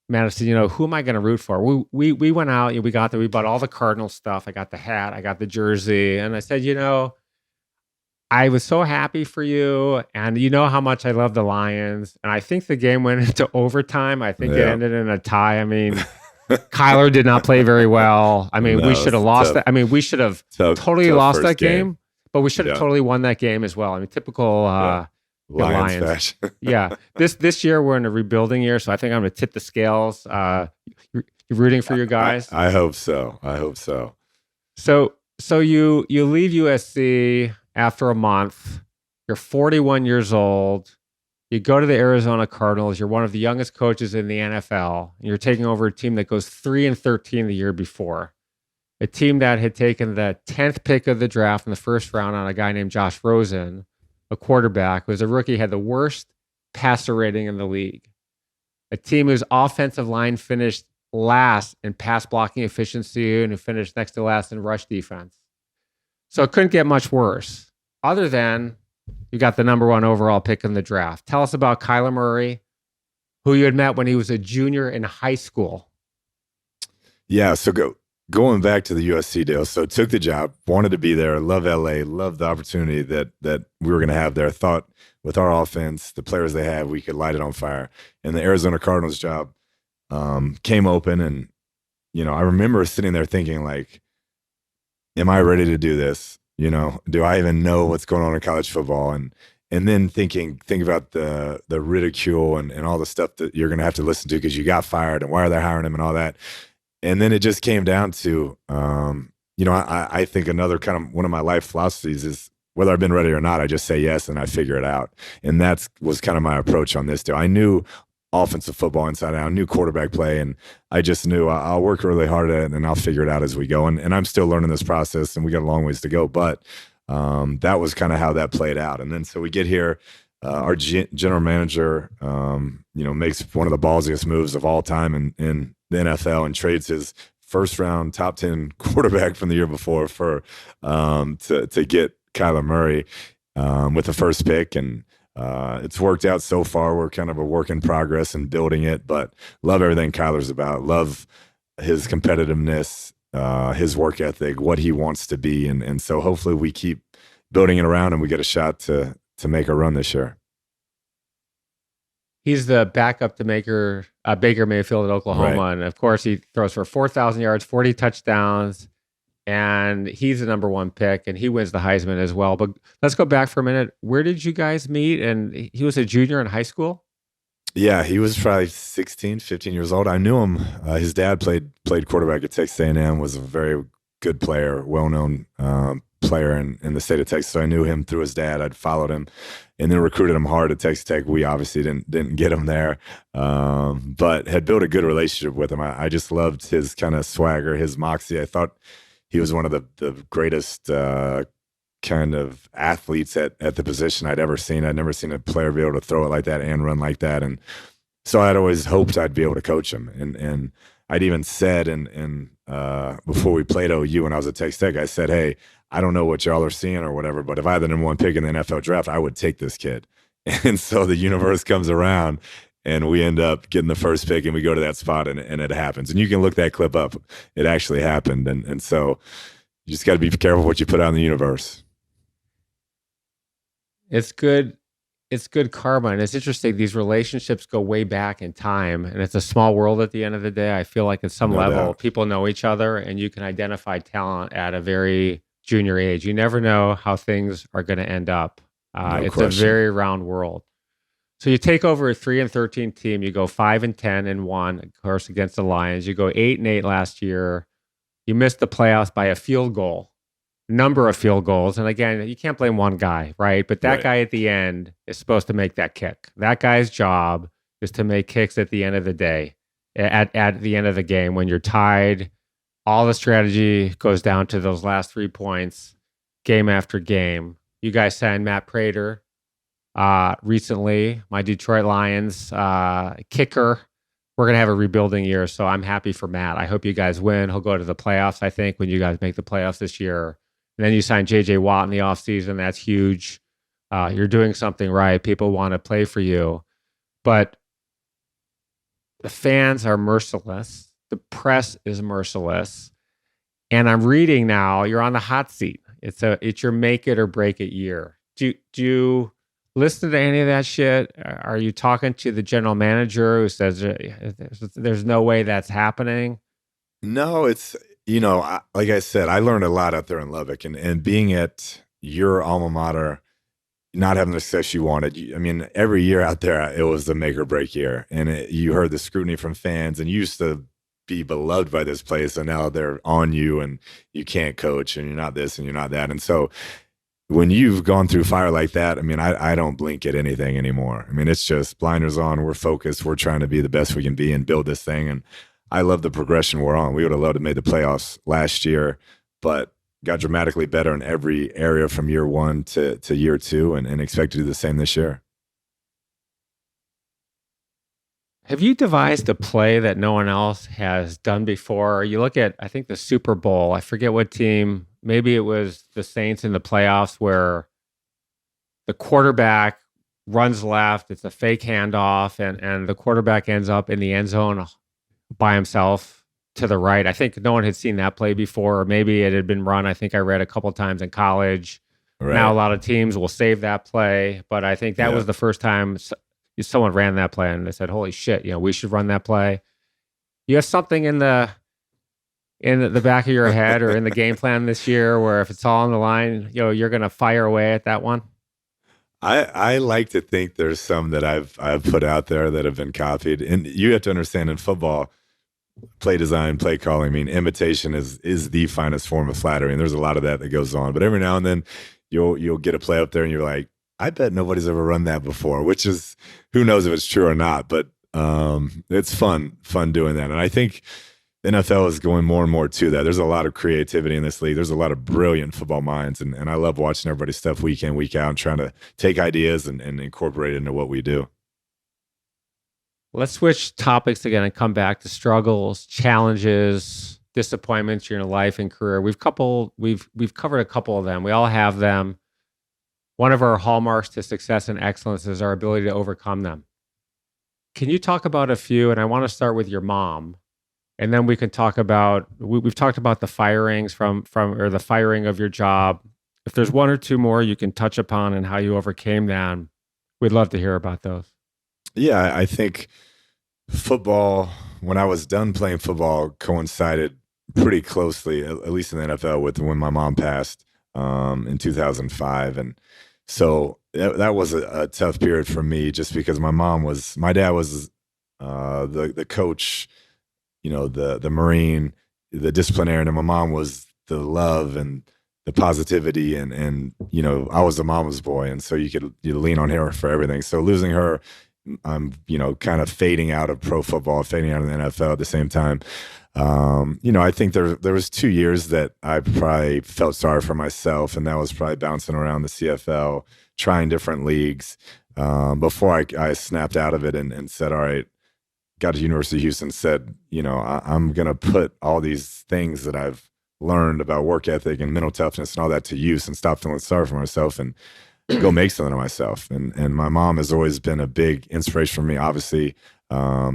Madison, who am I going to root for? We went out, we got there, we bought all the Cardinal stuff. I got the hat, I got the jersey, and I said, I was so happy for you, and you know how much I love the Lions, and I think the game went into overtime. I think it ended in a tie. I mean, Kyler did not play very well. I mean, we should have lost that. I mean, we should have totally lost that game, but we should have totally won that game as well. I mean, typical Lions fashion. Yeah. This year we're in a rebuilding year, so I think I'm going to tip the scales. You're rooting for your guys? I hope so. So you leave USC after a month. You're 41 years old. You go to the Arizona Cardinals. You're one of the youngest coaches in the NFL. And you're taking over a team that goes 3-13 the year before. A team that had taken the 10th pick of the draft in the first round on a guy named Josh Rosen, a quarterback, who was a rookie, had the worst passer rating in the league. A team whose offensive line finished last in pass blocking efficiency and who finished next to last in rush defense. So it couldn't get much worse, other than you got the number 1 overall pick in the draft. Tell us about Kyla Murray, who you had met when he was a junior in high school. Yeah, so going back to the USC deal. So took the job, wanted to be there, love LA, loved the opportunity that we were going to have there. Thought with our offense, the players they had, we could light it on fire. And the Arizona Cardinals job came open, and I remember sitting there thinking, like, am I ready to do this? Do I even know what's going on in college football? And then think about the ridicule and all the stuff that you're going to have to listen to because you got fired, and why are they hiring him and all that. And then it just came down to, I think another kind of one of my life philosophies is whether I've been ready or not, I just say yes and I figure it out. And that was kind of my approach on this deal. I knew offensive football inside out, I knew quarterback play, and I just knew I'll work really hard at it and I'll figure it out as we go. And I'm still learning this process, and we got a long ways to go. But that was kind of how that played out. And then so we get here. Our general manager, makes one of the ballsiest moves of all time in the NFL and trades his first round top 10 quarterback from the year before for to get Kyla Murray with the first pick. And it's worked out so far. We're kind of a work in progress and building it, but love everything Kyler's about. Love his competitiveness, his work ethic, what he wants to be. And so hopefully we keep building it around and we get a shot to make a run this year. He's the backup to Baker Mayfield at Oklahoma. Right. And of course, he throws for 4,000 yards, 40 touchdowns, and he's the number 1 pick, and he wins the Heisman as well. But let's go back for a minute. Where did you guys meet? And he was a junior in high school? Yeah, he was probably 16, 15 years old. I knew him. His dad played quarterback at Texas A&M, was a very good player, well-known player in the state of Texas. So I knew him through his dad. I'd followed him and then recruited him hard at Texas Tech. We obviously didn't get him there, but had built a good relationship with him. I just loved his kind of swagger, his moxie. I thought he was one of the greatest kind of athletes at the position I'd ever seen. I'd never seen a player be able to throw it like that and run like that. And so I'd always hoped I'd be able to coach him. And I'd even said, before we played OU when I was at Texas Tech, I said, hey, I don't know what y'all are seeing or whatever, but if I had the number 1 pick in the NFL draft, I would take this kid. And so the universe comes around and we end up getting the first pick, and we go to that spot, and it happens. And you can look that clip up. It actually happened. And so you just got to be careful what you put out in the universe. It's good. It's good karma. And it's interesting. These relationships go way back in time, and it's a small world at the end of the day. I feel like at some No level, doubt. people know each other, and you can identify talent at a very junior age. You never know how things are going to end up. No It's a question. very round world. So you take over a 3-13 team. You go 5-10-1, of course, against the Lions. You go 8-8 last year. You missed the playoffs by a field goal, number of field goals. And again, you can't blame one guy, right? But that Right. guy at the end is supposed to make that kick. That guy's job is to make kicks at the end of the day, at the end of the game when you're tied. All the strategy goes down to those last 3 points, game after game. You guys signed Matt Prater recently, my Detroit Lions kicker. We're going to have a rebuilding year, so I'm happy for Matt. I hope you guys win. He'll go to the playoffs, I think, when you guys make the playoffs this year. And then you sign J.J. Watt in the offseason. That's huge. You're doing something right. People want to play for you. But the fans are merciless. The press is merciless. And I'm reading now, you're on the hot seat. It's your make it or break it year. Do you listen to any of that shit? Are you talking to the general manager who says there's no way that's happening? No, it's, like I said, I learned a lot out there in Lubbock, and being at your alma mater, not having the success you wanted. I mean, every year out there, it was the make or break year. And you heard the scrutiny from fans, and you used to be beloved by this place, and now they're on you, and you can't coach, and you're not this, and you're not that. And so when you've gone through fire like that, I mean, I don't blink at anything anymore. I mean, it's just blinders on. We're focused. We're trying to be the best we can be and build this thing. And I love the progression we're on. We would have loved to make the playoffs last year, but got dramatically better in every area from year one to year two, and expect to do the same this year. Have you devised a play that no one else has done before? You look at, I think, the Super Bowl. I forget what team. Maybe it was the Saints in the playoffs where the quarterback runs left. It's a fake handoff, and the quarterback ends up in the end zone by himself to the right. I think no one had seen that play before, or maybe it had been run. I think I read a couple times in college. Right. Now a lot of teams will save that play, but I think that was the first time someone ran that play and they said, "Holy shit, we should run that play." You have something in the back of your head or in the game plan this year where if it's all on the line, you're going to fire away at that one? I like to think there's some that I've put out there that have been copied. And you have to understand, in football, play design, play calling, I mean, imitation is the finest form of flattery. And there's a lot of that goes on. But every now and then you'll get a play up there and you're like, I bet nobody's ever run that before, which is, who knows if it's true or not, but it's fun doing that. And I think the NFL is going more and more to that. There's a lot of creativity in this league. There's a lot of brilliant football minds, and I love watching everybody's stuff week in, week out, and trying to take ideas and incorporate it into what we do. Let's switch topics again and come back to struggles, challenges, disappointments in your life and career. We've covered a couple of them. We all have them. One of our hallmarks to success and excellence is our ability to overcome them. Can you talk about a few? And I want to start with your mom, and then we can talk about, we've talked about the firings or the firing of your job. If there's one or two more you can touch upon and how you overcame them, we'd love to hear about those. Yeah, I think football, when I was done playing football, coincided pretty closely, at least in the NFL, with when my mom passed in 2005. And so that was a tough period for me, just because my dad was the coach, the Marine, the disciplinarian, and my mom was the love and the positivity, and I was the mama's boy, and so you lean on her for everything. So losing her, I'm kind of fading out of pro football, fading out of the NFL at the same time. I think there was 2 years that I probably felt sorry for myself, and that was probably bouncing around the CFL, trying different leagues, before I snapped out of it and said, all right, got to University of Houston, said, I'm going to put all these things that I've learned about work ethic and mental toughness and all that to use and stop feeling sorry for myself. And go make something of myself. And my mom has always been a big inspiration for me. Obviously,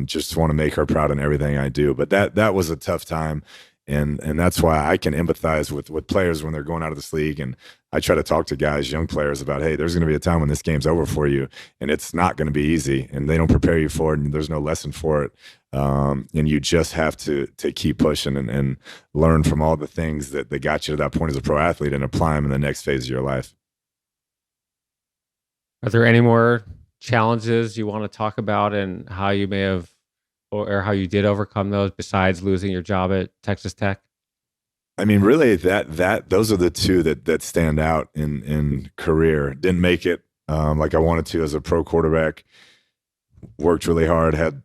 just want to make her proud in everything I do. But that was a tough time, and that's why I can empathize with players when they're going out of this league. And I try to talk to guys, young players, about, hey, there's going to be a time when this game's over for you, and it's not going to be easy, and they don't prepare you for it, and there's no lesson for it. And you just have to keep pushing and learn from all the things that got you to that point as a pro athlete and apply them in the next phase of your life. Are there any more challenges you want to talk about and how you may have or how you did overcome those besides losing your job at Texas Tech? I mean, really, those are the two that stand out in career. Didn't make it like I wanted to as a pro quarterback. Worked really hard, had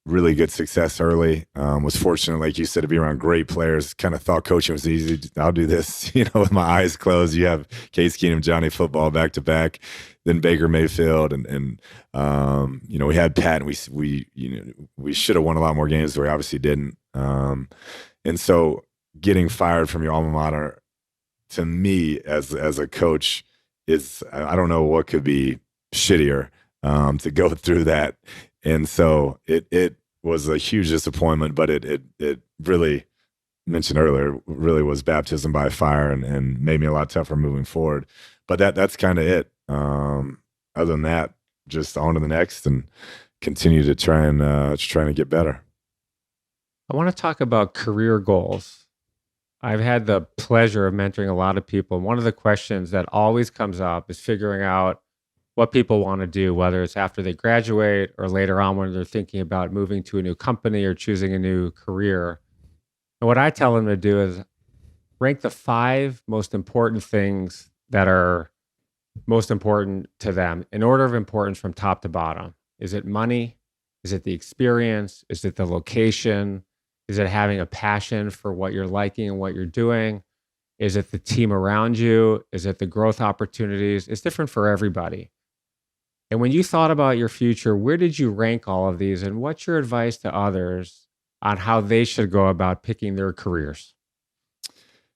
really good success early. Was fortunate, like you said, to be around great players. Kind of thought coaching was easy. I'll do this, with my eyes closed. You have Case Keenum, Johnny Football back to back, then Baker Mayfield, and we had Pat, and we should have won a lot more games, but we obviously didn't. And so getting fired from your alma mater, to me as a coach, is, I don't know what could be shittier to go through that. And so it was a huge disappointment, but it really, mentioned earlier, really was baptism by fire and made me a lot tougher moving forward. But that's kind of it. Other than that, just on to the next and continue to trying to get better. I want to talk about career goals. I've had the pleasure of mentoring a lot of people. And one of the questions that always comes up is figuring out what people want to do, whether it's after they graduate or later on when they're thinking about moving to a new company or choosing a new career. And what I tell them to do is rank the 5 most important things that are most important to them in order of importance from top to bottom. Is it money? Is it the experience? Is it the location? Is it having a passion for what you're liking and what you're doing? Is it the team around you? Is it the growth opportunities? It's different for everybody. And when you thought about your future, where did you rank all of these? And what's your advice to others on how they should go about picking their careers?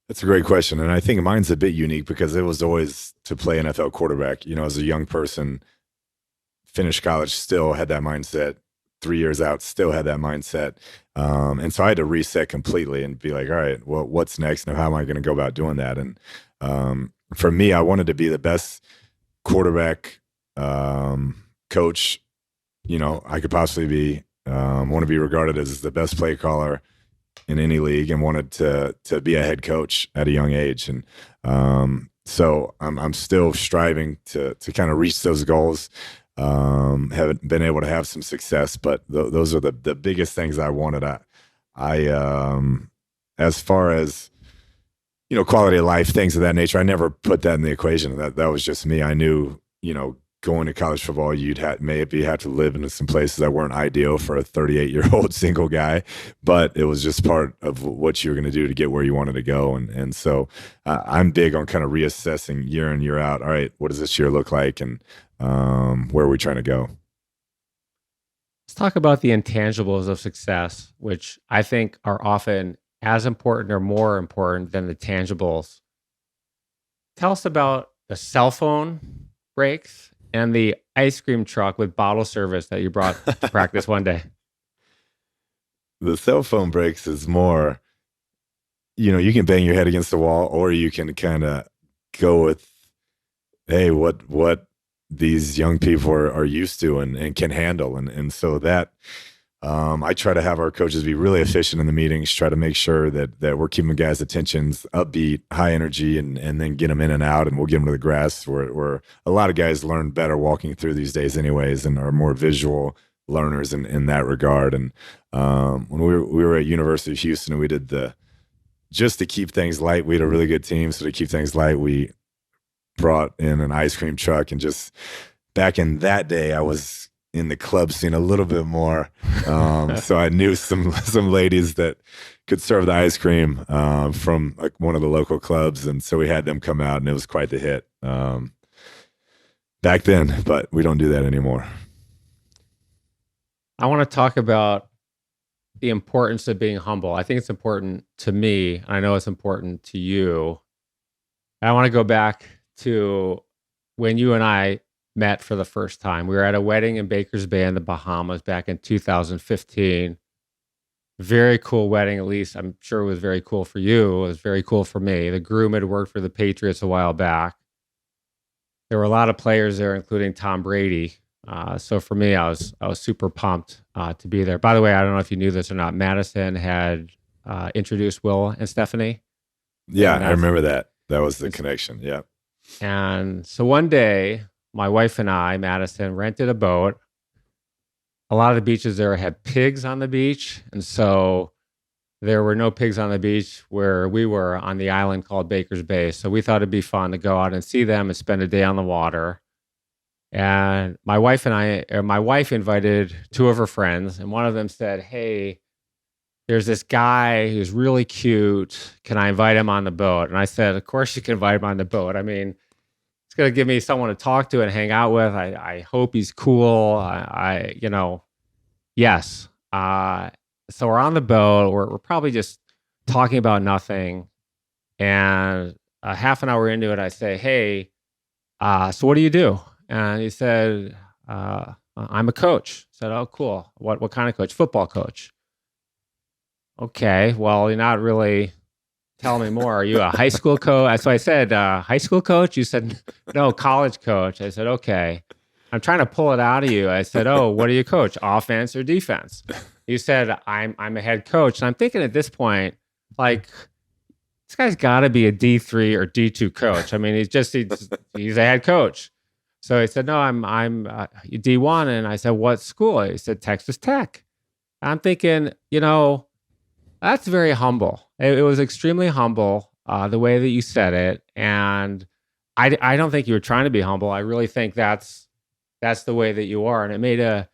That's a great question. And I think mine's a bit unique because it was always to play NFL quarterback. As a young person, finished college, still had that mindset. 3 years out, still had that mindset. And so I had to reset completely and be like, all right, well, what's next? Now, how am I going to go about doing that? And for me, I wanted to be the best quarterback coach, I could possibly be. Want to be regarded as the best play caller in any league, and wanted to be a head coach at a young age. And so I'm still striving to kind of reach those goals. Haven't been able to have some success, but those are the biggest things I wanted. I as far as quality of life, things of that nature, I never put that in the equation. That was just me. I knew going to college football, you'd have to live in some places that weren't ideal for a 38-year-old single guy, but it was just part of what you were going to do to get where you wanted to go. And so I'm big on kind of reassessing year in, year out. All right, what does this year look like? And where are we trying to go? Let's talk about the intangibles of success, which I think are often as important or more important than the tangibles. Tell us about the cell phone breaks and the ice cream truck with bottle service that you brought to practice one day. The cell phone breaks is more, you can bang your head against the wall, or you can kind of go with, hey, what these young people are used to and can handle. And so that I try to have our coaches be really efficient in the meetings, try to make sure that we're keeping guys' attentions upbeat, high energy, and then get them in and out, and we'll get them to the grass where a lot of guys learn better walking through these days anyways, and are more visual learners in that regard. And when we were at University of Houston, we did just to keep things light, we had a really good team. So to keep things light, we brought in an ice cream truck, and just back in that day, I was in the club scene a little bit more. So I knew some ladies that could serve the ice cream from like one of the local clubs. And so we had them come out, and it was quite the hit back then, but we don't do that anymore. I want to talk about the importance of being humble. I think it's important to me. I know it's important to you. I want to go back to when you and I met for the first time. We were at a wedding in Baker's Bay in the Bahamas back in 2015. Very cool wedding, at least I'm sure it was very cool for you. It was very cool for me. The groom had worked for the Patriots a while back. There were a lot of players there, including Tom Brady. So for me, I was super pumped to be there. By the way, I don't know if you knew this or not. Madison had introduced Will and Stephanie. Yeah, And I remember that. That was the connection. Yeah. And so one day, my wife and I, Madison, rented a boat. A lot of the beaches there had pigs on the beach. And so there were no pigs on the beach where we were on the island called Baker's Bay. So we thought it'd be fun to go out and see them and spend a day on the water. And my wife invited two of her friends, and one of them said, "Hey, there's this guy who's really cute. Can I invite him on the boat?" And I said, "Of course you can invite him on the boat. I mean, it's going to give me someone to talk to and hang out with. I hope he's cool. Yes." So we're on the boat. We're probably just talking about nothing. And half an hour into it, I say, "Hey, so what do you do?" And he said, "I'm a coach." I said, "Oh, cool. What kind of coach?" "Football coach." "Okay, well, you're not really telling me more. Are you a high school coach?" So I said, "High school coach?" You said, "No, college coach." I said, "Okay. I'm trying to pull it out of you." I said, "Oh, what do you coach? Offense or defense?" You said, I'm a head coach." And I'm thinking at this point, like, this guy's got to be a D3 or D2 coach. I mean, he's a head coach. So he said, "No, I'm D1." And I said, "What school?" He said, "Texas Tech." I'm thinking, that's very humble. It was extremely humble, the way that you said it. And I don't think you were trying to be humble. I really think that's the way that you are. And it made a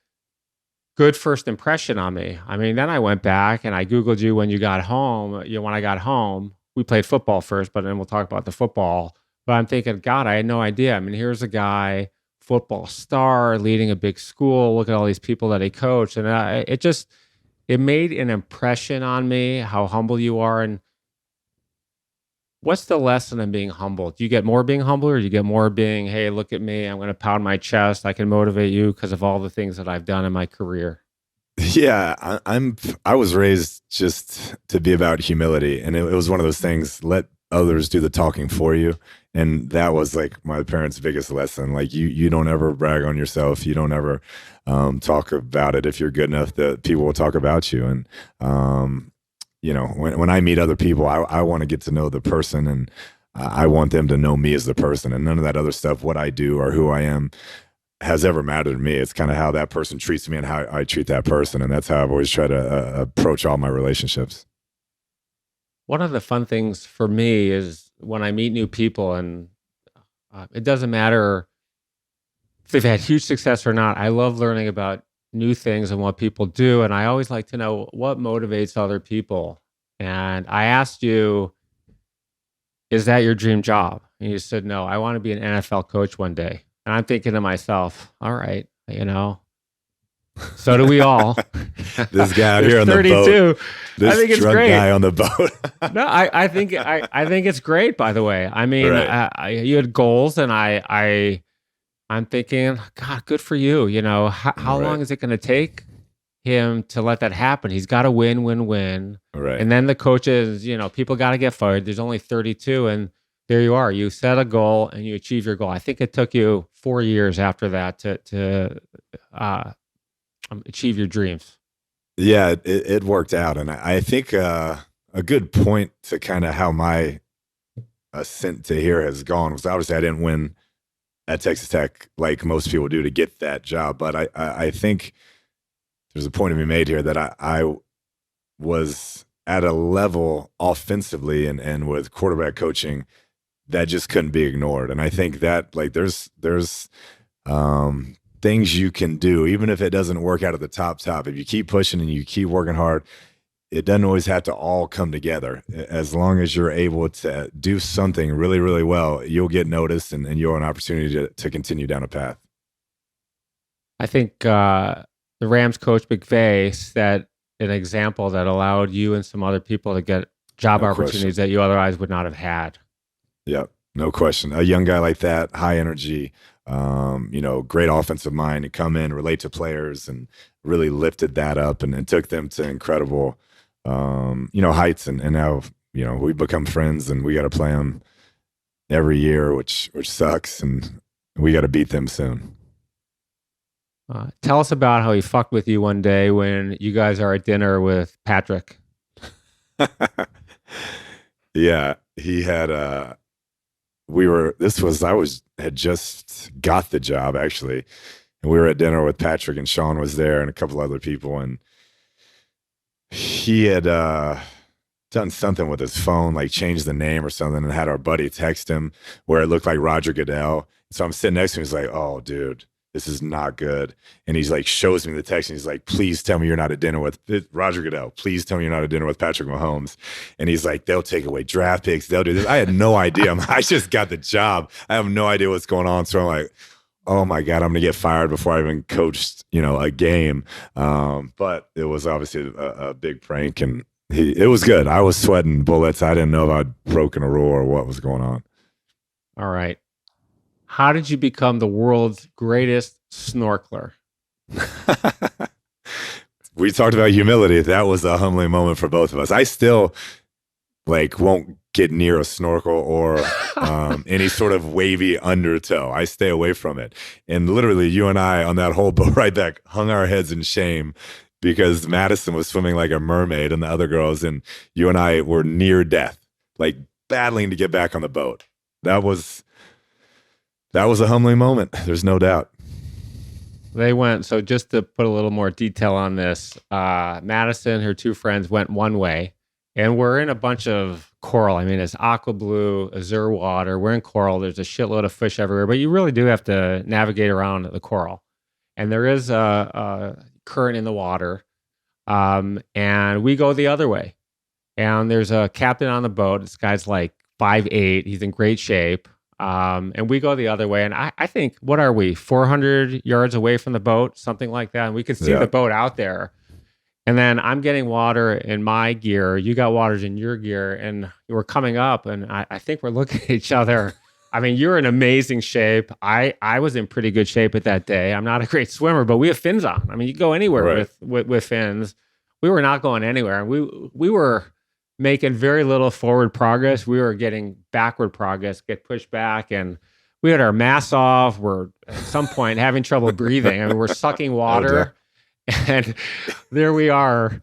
good first impression on me. I mean, then I went back and I Googled you when you got home. When I got home, we played football first, but then we'll talk about the football. But I'm thinking, God, I had no idea. I mean, here's a guy, football star, leading a big school. Look at all these people that he coached. And it made an impression on me how humble you are. And what's the lesson in being humble? Do you get more being humble, or do you get more being, "Hey, look at me. I'm going to pound my chest. I can motivate you because of all the things that I've done in my career"? Yeah, I was raised just to be about humility, and it was one of those things. Let others do the talking for you, and that was like my parents' biggest lesson. Like you don't ever brag on yourself. You don't ever talk about it. If you're good enough, that people will talk about you. And when I meet other people, I want to get to know the person, and I want them to know me as the person, and none of that other stuff, what I do or who I am, has ever mattered to me. It's kind of how that person treats me and how I treat that person. And that's how I've always tried to approach all my relationships. One of the fun things for me is when I meet new people, and it doesn't matter if they've had huge success or not. I love learning about new things and what people do. And I always like to know what motivates other people. And I asked you, "Is that your dream job?" And you said, "No, I want to be an NFL coach one day." And I'm thinking to myself, all right, so do we all. This guy out here on 32. The boat. This I think it's drunk great. guy on the boat. No, I think it's great. By the way, I mean, Right. you had goals, and I'm thinking, God, good for you. How Right. long is it going to take him to let that happen? He's got to win, win, win. Right. And then the coaches, people got to get fired. There's only 32, and there you are. You set a goal and you achieve your goal. I think it took you 4 years after that to achieve your dreams. Yeah, it worked out. And I think a good point to kind of how my ascent to here has gone was, obviously I didn't win at Texas Tech like most people do to get that job. But I think there's a point to be made here that I was at a level offensively and with quarterback coaching that just couldn't be ignored. And I think that, like, there's things you can do, even if it doesn't work out at the top. If you keep pushing and you keep working hard, it doesn't always have to all come together. As long as you're able to do something really, really well, you'll get noticed, and you'll have an opportunity to continue down a path. I think the Rams coach McVay set an example that allowed you and some other people to get job opportunities that you otherwise would not have had. Yep. No question. A young guy like that, high energy, great offensive mind to come in, relate to players, and really lifted that up and took them to incredible, heights. And now, we've become friends, and we got to play them every year, which sucks, and we got to beat them soon. Tell us about how he fucked with you one day when you guys are at dinner with Patrick. Yeah, he had I had just got the job actually, and we were at dinner with Patrick, and Sean was there and a couple other people, and he had done something with his phone, like changed the name or something, and had our buddy text him where it looked like Roger Goodell. So I'm sitting next to him, he's like, "Oh, dude, this is not good." And he's like, shows me the text, and he's like, "Please tell me you're not at dinner with Roger Goodell. Please tell me you're not at dinner with Patrick Mahomes." And he's like, "They'll take away draft picks. They'll do this." I had no idea. I just got the job. I have no idea what's going on. So I'm like, oh my God, I'm going to get fired before I even coached, a game. But it was obviously a big prank, and it was good. I was sweating bullets. I didn't know if I'd broken a rule or what was going on. All right. How did you become the world's greatest snorkeler? We talked about humility. That was a humbling moment for both of us. I still won't get near a snorkel or any sort of wavy undertow. I stay away from it. And literally, you and I on that whole boat ride back hung our heads in shame because Madison was swimming like a mermaid and the other girls, and you and I were near death, battling to get back on the boat. That was a humbling moment. There's no doubt. They went, so just to put a little more detail on this, Madison, her two friends, went one way, and we're in a bunch of coral. I mean, it's aqua blue, azure water. We're in coral. There's a shitload of fish everywhere, but you really do have to navigate around the coral. And there is a current in the water, and we go the other way. And there's a captain on the boat. This guy's like 5'8". He's in great shape. And we go the other way. And I think, what are we, 400 yards away from the boat? Something like that. And we can see the boat out there. And then I'm getting water in my gear. You got waters in your gear. And we're coming up. And I think we're looking at each other. I mean, you're in amazing shape. I was in pretty good shape at that day. I'm not a great swimmer, but we have fins on. I mean, you go anywhere with fins. We were not going anywhere. We were making very little forward progress. We were getting backward progress, get pushed back, and we had our masks off. We're at some point having trouble breathing. I mean, we're sucking water, and there we are,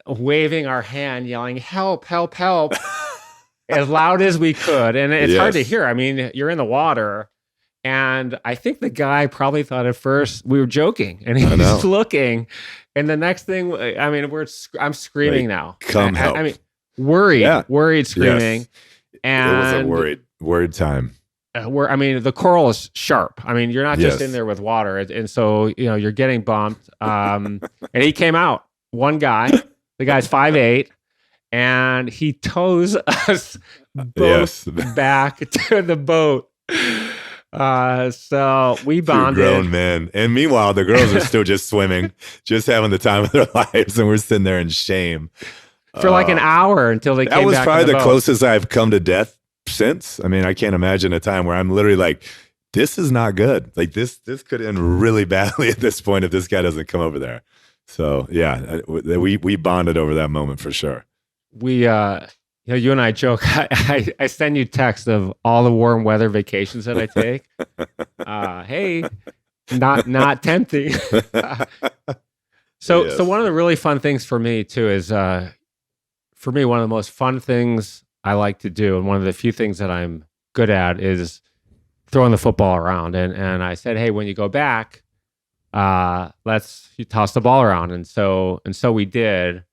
waving our hand, yelling, "Help, help, help," as loud as we could. And it's hard to hear. I mean, you're in the water. And I think the guy probably thought at first we were joking, and he was looking. And the next thing, I mean, I'm screaming now. Come help. I mean, worried, screaming. Yes. And it was a worried time. I mean, the coral is sharp. I mean, you're not just in there with water. And so, you're getting bumped. And he came out, one guy, the guy's 5'8", and he tows us both back to the boat. So we bonded. Two grown men. And meanwhile, the girls are still just swimming, just having the time of their lives. And we're sitting there in shame. For like an hour until they came back. That was probably the boat. closest I've come to death since. I mean, I can't imagine a time where I'm literally like, this is not good. Like this could end really badly at this point if this guy doesn't come over there. So yeah, we bonded over that moment for sure. We, you and I joke. I send you texts of all the warm weather vacations that I take. Hey, not tempting. So one of the really fun things for me too is, for me, one of the most fun things I like to do, and one of the few things that I'm good at, is throwing the football around. And I said, hey, when you go back, you toss the ball around. And so we did.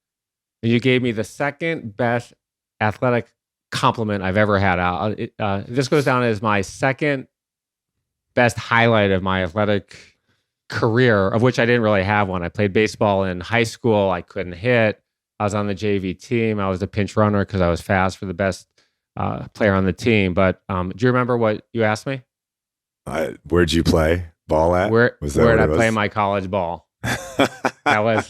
And you gave me the second best athletic compliment I've ever had. This goes down as my second best highlight of my athletic career, of which I didn't really have one. I played baseball in high school. I couldn't hit. I was on the JV team. I was a pinch runner because I was fast for the best player on the team. But do you remember what you asked me? Where'd you play ball at? Where did I play my college ball? I'm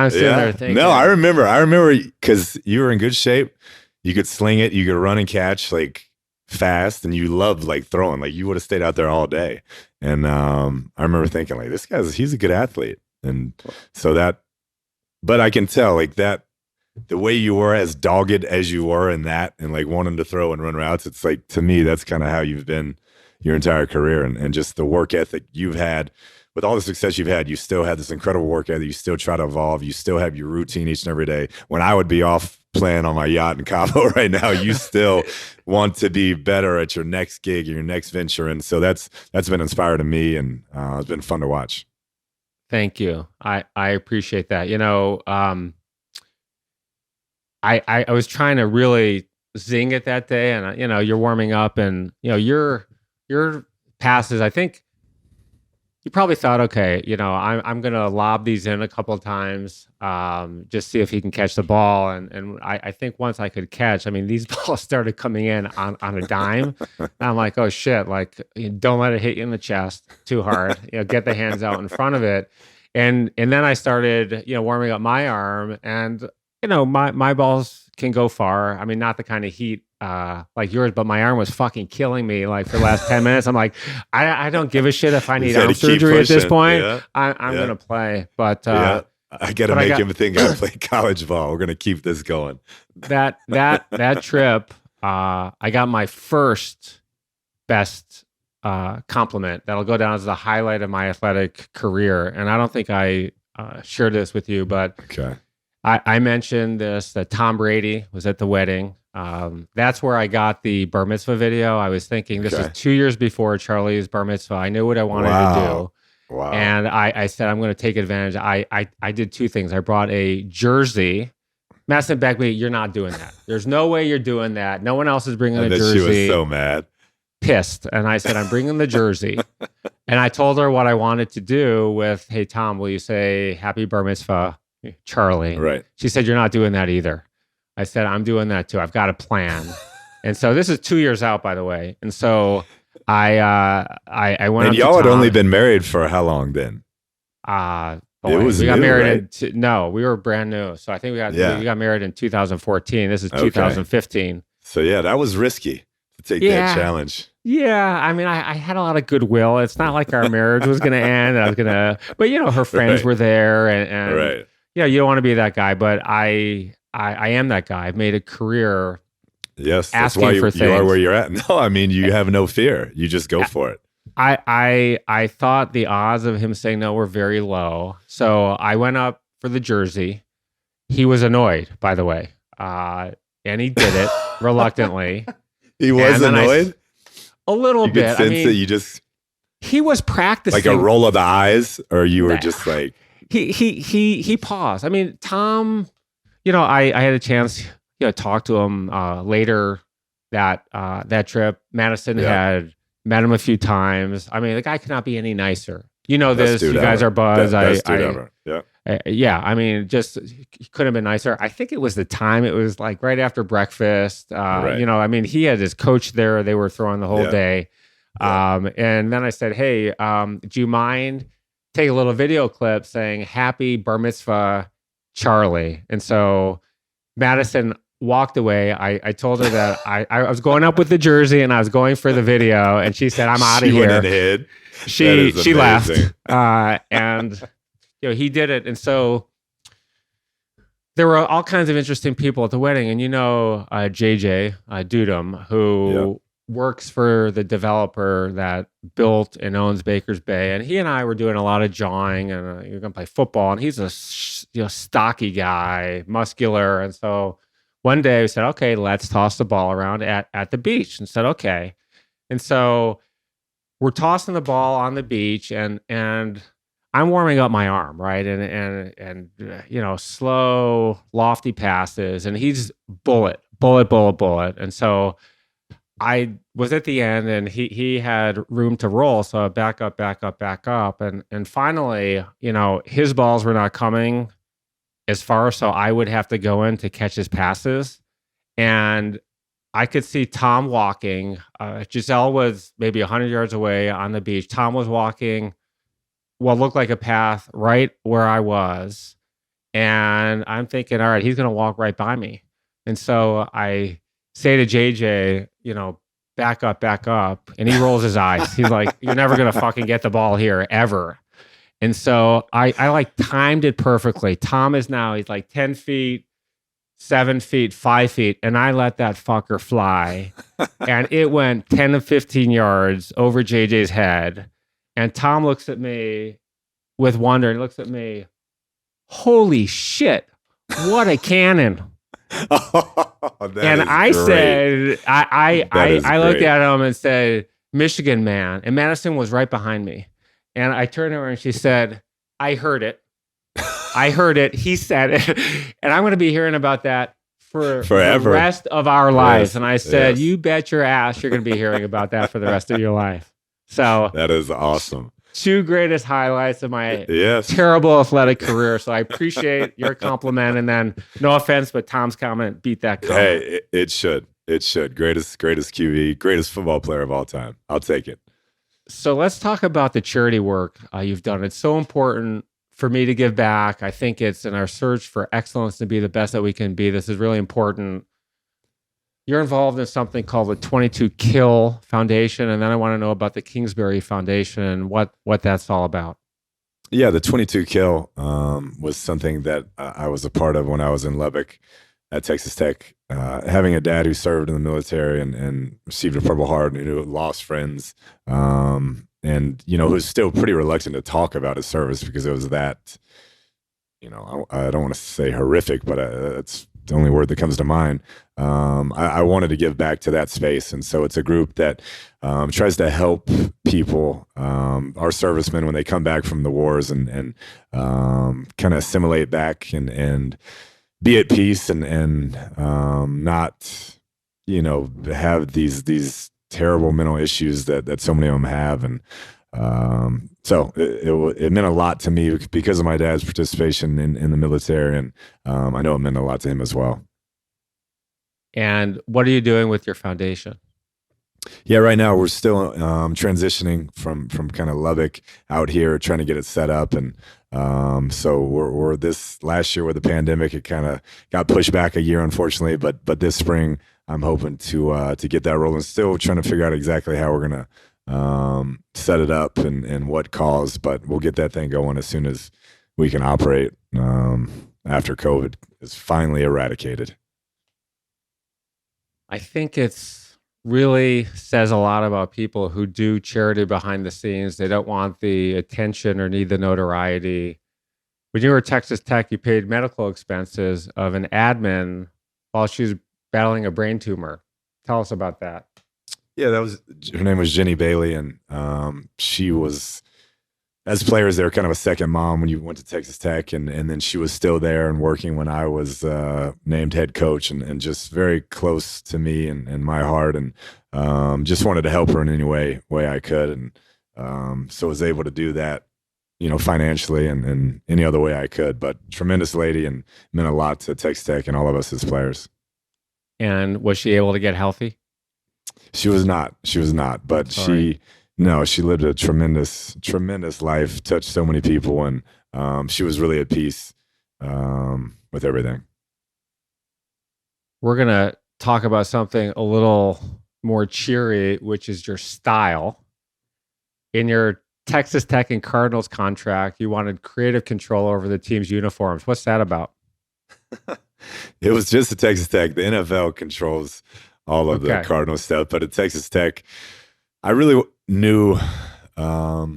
sitting there thinking. No, I remember because you were in good shape. You could sling it. You could run and catch. Like fast, and you loved like throwing. Like you would have stayed out there all day. And I remember thinking like, he's a good athlete. And so but I can tell like that, the way you were, as dogged as you were in that, and like wanting to throw and run routes, it's like, to me, that's kind of how you've been your entire career. And just the work ethic you've had. With all the success you've had, you still have this incredible work ethic. You still try to evolve. You still have your routine each and every day. When I would be off playing on my yacht in Cabo right now, you still want to be better at your next gig or your next venture. And so that's been inspiring to me, and it's been fun to watch. Thank you. I appreciate that. I was trying to really zing it that day, and you're warming up, and your passes, I think you probably thought, okay, I'm gonna lob these in a couple of times, just see if he can catch the ball. And I think once I could catch, I mean, these balls started coming in on a dime. And I'm like, oh shit, like, don't let it hit you in the chest too hard. Get the hands out in front of it. And then I started, warming up my arm, and my balls can go far. I mean, not the kind of heat like yours, but my arm was fucking killing me like for the last 10 minutes. I'm like, I don't give a shit if I need arm surgery at this point. Yeah. I'm going to play. But I got to make him think I play college ball. We're going to keep this going. That trip, I got my first best compliment that'll go down as the highlight of my athletic career. And I don't think I shared this with you, but okay. I mentioned that Tom Brady was at the wedding. That's where I got the bar mitzvah video. I was thinking this was 2 years before Charlie's bar mitzvah. I knew what I wanted to do. Wow. And I said, I'm going to take advantage. I did two things. I brought a jersey. Madison Beckley, you're not doing that. There's no way you're doing that. No one else is bringing a jersey. She was so mad. Pissed. And I said, I'm bringing the jersey. And I told her what I wanted to do with, hey, Tom, will you say happy bar mitzvah, Charlie? Right. She said, you're not doing that either. I said, I'm doing that too. I've got a plan. And so this is 2 years out, by the way. And so I went. And y'all had only been married for how long then? We got married. Right? No, we were brand new. So I think we got married in 2014. This is 2015. So yeah, that was risky to take that challenge. Yeah, I mean, I had a lot of goodwill. It's not like our marriage was going to end. But her friends were there, and right. You don't want to be that guy. But I am that guy. I've made a career. Yes, that's why you are where you're at. No, I mean, you have no fear. You just go for it. I thought the odds of him saying no were very low. So I went up for the jersey. He was annoyed, by the way. And he did it reluctantly. He was annoyed? A little bit. You could sense that you just... He was practicing. Like a roll of the eyes? Or you were just like... He paused. I mean, Tom... I had a chance, talk to him later that trip. Madison had met him a few times. I mean, the guy could not be any nicer. You guys are buds. Best dude ever. Yeah. I mean, just he couldn't have been nicer. I think it was the time. It was like right after breakfast. Right. I mean, he had his coach there. They were throwing the whole day. And then I said, hey, do you mind take a little video clip saying happy bar mitzvah, Charlie? And so Madison walked away. I told her that I was going up with the jersey and I was going for the video, and she said, I'm out of here. Went and hid. She left. And he did it. And so there were all kinds of interesting people at the wedding. And JJ Dudum, who works for the developer that built and owns Baker's Bay, and he and I were doing a lot of jawing, and you're gonna play football, and he's a stocky guy, muscular. And so one day we said, okay, let's toss the ball around at the beach, and said, okay. And so we're tossing the ball on the beach, and I'm warming up my arm, right? And slow, lofty passes, and he's bullet. And so I was at the end, and he had room to roll, so I back up, and finally, his balls were not coming as far, so I would have to go in to catch his passes, and I could see Tom walking. Giselle was maybe 100 yards away on the beach. Tom was walking what looked like a path right where I was, and I'm thinking, all right, he's going to walk right by me, and so I say to JJ, back up, back up. And he rolls his eyes. He's like, you're never going to fucking get the ball here ever. And so I like timed it perfectly. Tom is now, he's like 10 feet, 7 feet, 5 feet. And I let that fucker fly. And it went 10 to 15 yards over JJ's head. And Tom looks at me with wonder and looks at me. Holy shit. What a cannon. And I said, I looked at him and said, Michigan, man. And Madison was right behind me. And I turned to her and she said, I heard it. I heard it. He said it. And I'm going to be hearing about that for forever, the rest of our lives. Yes. And I said, you bet your ass you're going to be hearing about that for the rest of your life. So that is awesome. 2 greatest highlights of my terrible athletic career. So I appreciate your compliment. And then, no offense, but Tom's comment beat that comment. Hey, it should. It should. Greatest QB, greatest football player of all time. I'll take it. So let's talk about the charity work you've done. It's so important for me to give back. I think it's in our search for excellence to be the best that we can be. This is really important. You're involved in something called the 22 Kill Foundation, and then I want to know about the Kingsbury Foundation and what that's all about. Yeah, the 22 Kill was something that I was a part of when I was in Lubbock at Texas Tech. Having a dad who served in the military and received a Purple Heart and who lost friends, and who was still pretty reluctant to talk about his service because it was that, I don't want to say horrific, but it's the only word that comes to mind. I wanted to give back to that space. And so it's a group that tries to help people, our servicemen, when they come back from the wars and kind of assimilate back and be at peace and not, have these terrible mental issues that so many of them have. And so it meant a lot to me because of my dad's participation in the military. And I know it meant a lot to him as well. And what are you doing with your foundation? Yeah, right now we're still transitioning from kind of Lubbock out here, trying to get it set up. And so we're this last year with the pandemic, it kind of got pushed back a year, unfortunately. But this spring, I'm hoping to get that rolling. Still trying to figure out exactly how we're gonna set it up and what cause, but we'll get that thing going as soon as we can operate after COVID is finally eradicated. I think it's really says a lot about people who do charity behind the scenes. They don't want the attention or need the notoriety. When you were at Texas Tech, you paid medical expenses of an admin while she was battling a brain tumor. Tell us about that. Yeah, her name was Jenny Bailey, and she was, as players, they were kind of a second mom when you went to Texas Tech, and then she was still there and working when I was named head coach, and just very close to me and my heart, and just wanted to help her in any way I could, and so was able to do that, financially and any other way I could. But tremendous lady and meant a lot to Texas Tech and all of us as players. And was she able to get healthy? She was not, but she lived a tremendous life, touched so many people, and she was really at peace with everything. We're going to talk about something a little more cheery, which is your style. In your Texas Tech and Cardinals contract, you wanted creative control over the team's uniforms. What's that about? It was just at Texas Tech. The NFL controls all of the Cardinals stuff, but at Texas Tech, I really knew, I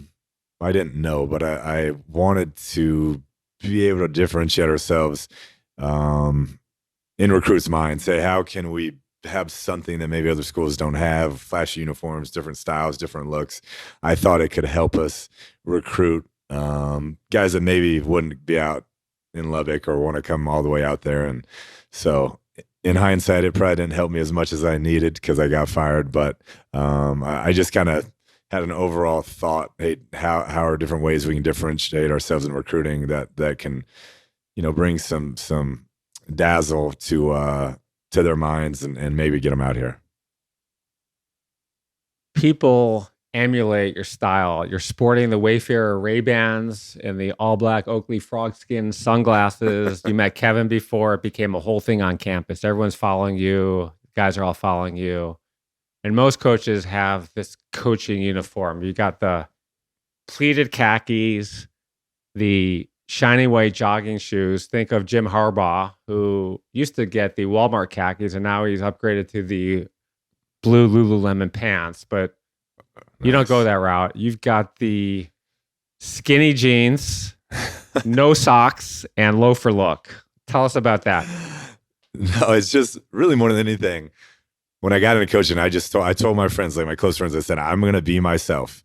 didn't know, but I wanted to be able to differentiate ourselves in recruits' minds. Say, how can we have something that maybe other schools don't have? Flashy uniforms, different styles, different looks. I thought it could help us recruit guys that maybe wouldn't be out in Lubbock or want to come all the way out there. And so in hindsight, it probably didn't help me as much as I needed because I got fired. But I just kind of had an overall thought, hey, how are different ways we can differentiate ourselves in recruiting that can, bring some dazzle to their minds and maybe get them out here. People emulate your style. You're sporting the Wayfarer Ray-Bans and the all-black Oakley frogskin sunglasses. You met Kevin before. It became a whole thing on campus. Everyone's following you. Guys are all following you. And most coaches have this coaching uniform. You got the pleated khakis, the shiny white jogging shoes. Think of Jim Harbaugh, who used to get the Walmart khakis, and now he's upgraded to the blue Lululemon pants. But you don't go that route. You've got the skinny jeans, no socks, and loafer look. Tell us about that. No, it's just really more than anything. When I got into coaching, I told my friends, like my close friends, I said, I'm going to be myself.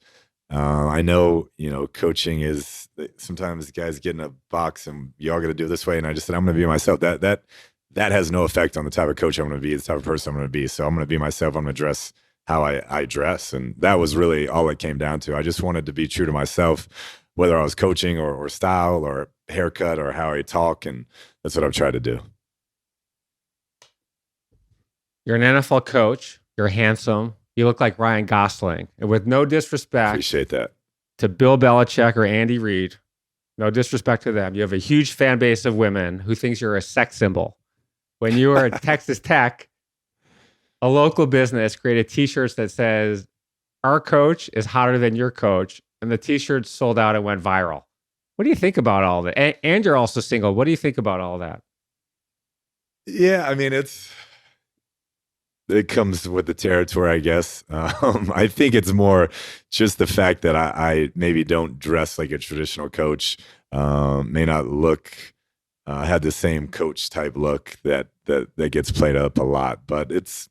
I know, coaching is sometimes guys get in a box and you all got to do it this way. And I just said, I'm going to be myself. That has no effect on the type of coach I'm going to be, the type of person I'm going to be. So I'm going to be myself. I'm going to dress how I dress. And that was really all it came down to. I just wanted to be true to myself, whether I was coaching or style or haircut or how I talk. And that's what I've tried to do. You're an NFL coach. You're handsome. You look like Ryan Gosling. And with no disrespect Appreciate that. to Bill Belichick or Andy Reid, no disrespect to them, you have a huge fan base of women who thinks you're a sex symbol. When you were at Texas Tech, a local business created t-shirts that says, our coach is hotter than your coach. And the t-shirts sold out and went viral. What do you think about all that? And you're also single. What do you think about all that? Yeah, I mean, it comes with the territory, I guess. I think it's more just the fact that I maybe don't dress like a traditional coach, may not have the same coach type look that gets played up a lot, but it's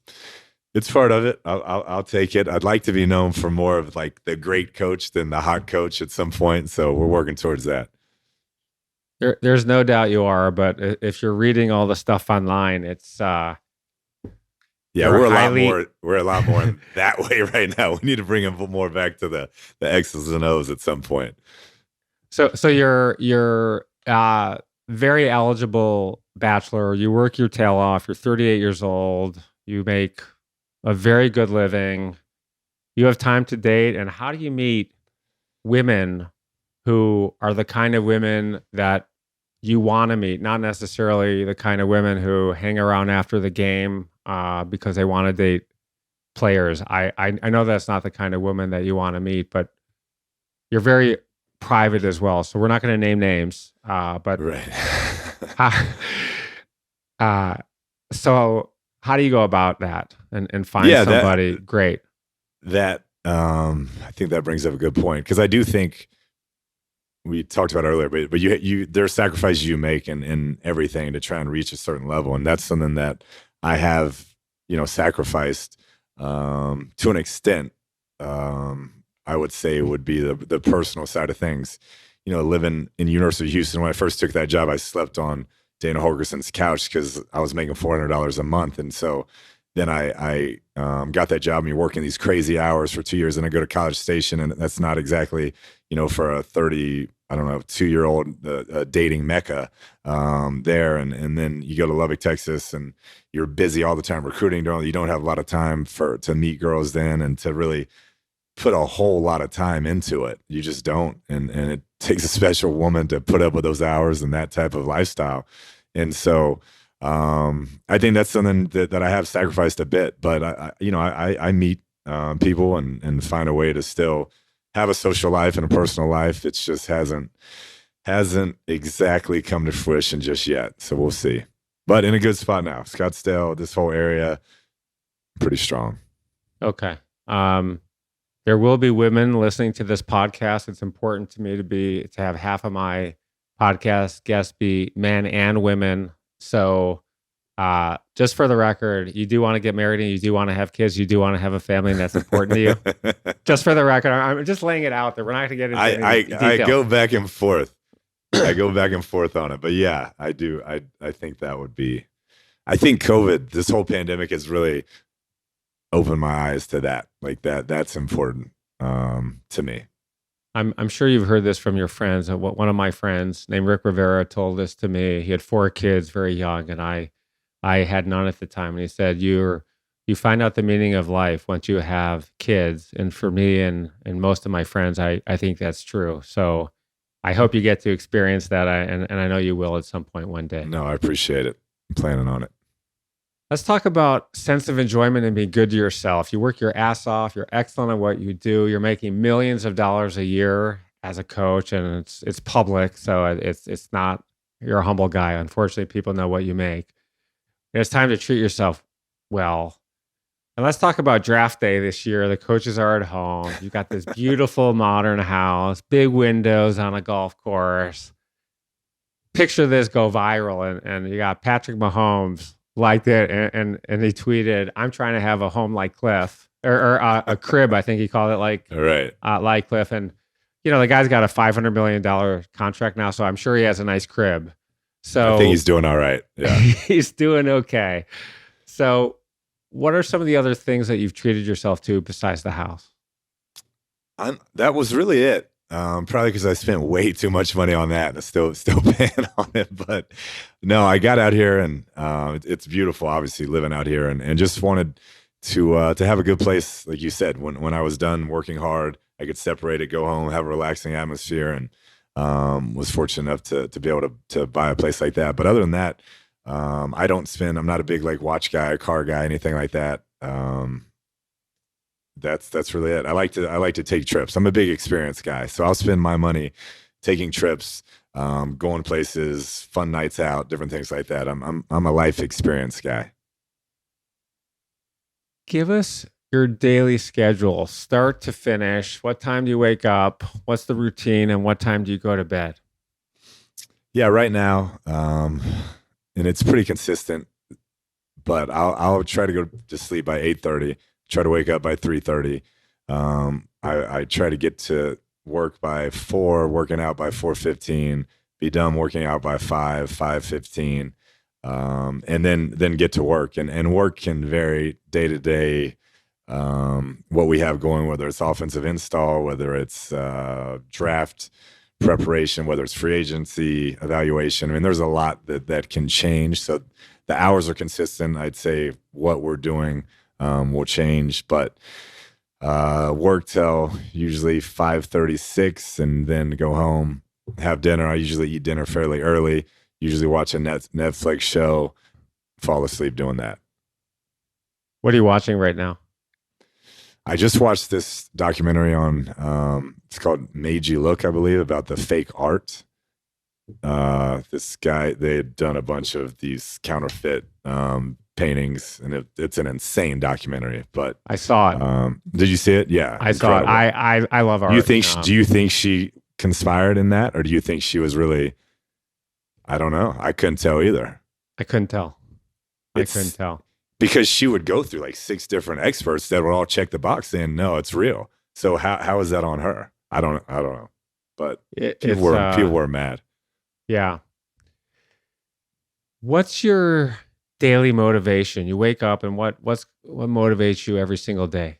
part of it. I'll take it. I'd like to be known for more of like the great coach than the hot coach at some point. So we're working towards that. There's no doubt you are, but if you're reading all the stuff online, it's yeah, we're a lot more that way right now. We need to bring them more back to the X's and O's at some point. So you're very eligible bachelor. You work your tail off. You're 38 years old. You make a very good living. You have time to date. And how do you meet women who are the kind of women that you want to meet, not necessarily the kind of women who hang around after the game because they want to date players? I know that's not the kind of woman that you want to meet, but you're very private as well. So we're not going to name names, but right. So how do you go about that and find somebody great? That I think that brings up a good point, because I do think we talked about it earlier, but there's sacrifices you make in everything to try and reach a certain level, and that's something that I have, sacrificed to an extent. I would say it would be the personal side of things. Living in University of Houston, when I first took that job, I slept on Dana Holgerson's couch because I was making $400 a month, and so then I got that job, and you're working these crazy hours for 2 years, and I go to College Station, and that's not exactly, for a 2-year-old dating mecca there. And then you go to Lubbock, Texas, and you're busy all the time recruiting. You don't have a lot of time to meet girls then and to really put a whole lot of time into it. You just don't. And it takes a special woman to put up with those hours and that type of lifestyle. And so I think that's something that I have sacrificed a bit, but I meet people and find a way to still have a social life and a personal life. It just hasn't exactly come to fruition just yet. So we'll see, but in a good spot now. Scottsdale, this whole area, pretty strong. Okay. There will be women listening to this podcast. It's important to me to have half of my podcast guests be men and women. So just for the record, you do want to get married and you do want to have kids. You do want to have a family, and that's important to you. Just for the record, I'm just laying it out there. We're not going to get into any detail. I go back and forth. I go back and forth on it. But yeah, I do. I think that would be, I think COVID, this whole pandemic has really opened my eyes to that. Like that's important to me. I'm sure you've heard this from your friends. One of my friends named Rick Rivera told this to me. He had 4 kids very young, and I had none at the time. And he said, you find out the meaning of life once you have kids. And for me and most of my friends, I think that's true. So I hope you get to experience that. And I know you will at some point one day. No, I appreciate it. I'm planning on it. Let's talk about sense of enjoyment and being good to yourself. You work your ass off. You're excellent at what you do. You're making millions of dollars a year as a coach, and it's public, so it's not. You're a humble guy. Unfortunately, people know what you make. It's time to treat yourself well. And let's talk about draft day this year. The coaches are at home. You got this beautiful modern house, big windows on a golf course. Picture this go viral, and you got Patrick Mahomes liked it, and he tweeted, "I'm trying to have a home like Kliff, or a crib." I think he called it All right. like Kliff, and the guy's got a $500 million contract now, so I'm sure he has a nice crib. So I think he's doing all right. Yeah. he's doing okay. So, what are some of the other things that you've treated yourself to besides the house? That was really it. Probably because I spent way too much money on that. And still paying on it. But no, I got out here, and it's beautiful, obviously, living out here, and just wanted to have a good place, like you said. When I was done working hard, I could separate it, go home, have a relaxing atmosphere, and was fortunate enough to be able to buy a place like that. But other than that, I don't spend. I'm not a big like watch guy, car guy, anything like that. That's really it. I like to take trips. I'm a big experience guy, so I'll spend my money taking trips, going places, fun nights out, different things like that. I'm a life experience guy. Give us your daily schedule, start to finish. What time do you wake up? What's the routine, and what time do you go to bed? Yeah, right now, and it's pretty consistent. But I'll try to go to sleep by 8:30. Try to wake up by 3:30. I try to get to work by 4, working out by 4:15, be done working out by 5:15, and then get to work. And work can vary day to day. What we have going, whether it's offensive install, whether it's draft preparation, whether it's free agency evaluation. I mean, there's a lot that can change. So the hours are consistent. I'd say what we're doing will change, but work till usually 5:36, and then go home, have dinner. I usually eat dinner fairly early, usually watch a Netflix show, fall asleep doing that. What are you watching right now? I just watched this documentary on, it's called Made You Look, I believe, about the fake art. This guy, they had done a bunch of these counterfeit paintings, and it's an insane documentary. But I saw it. Did you see it? Yeah, I saw it. I love art. Do you think she conspired in that, or do you think she was really? I don't know. I couldn't tell either. I couldn't tell. Because she would go through like 6 different experts that would all check the box saying, no, it's real. So how is that on her? I don't know. But people were mad. Yeah. What's your daily motivation? You wake up, and what motivates you every single day?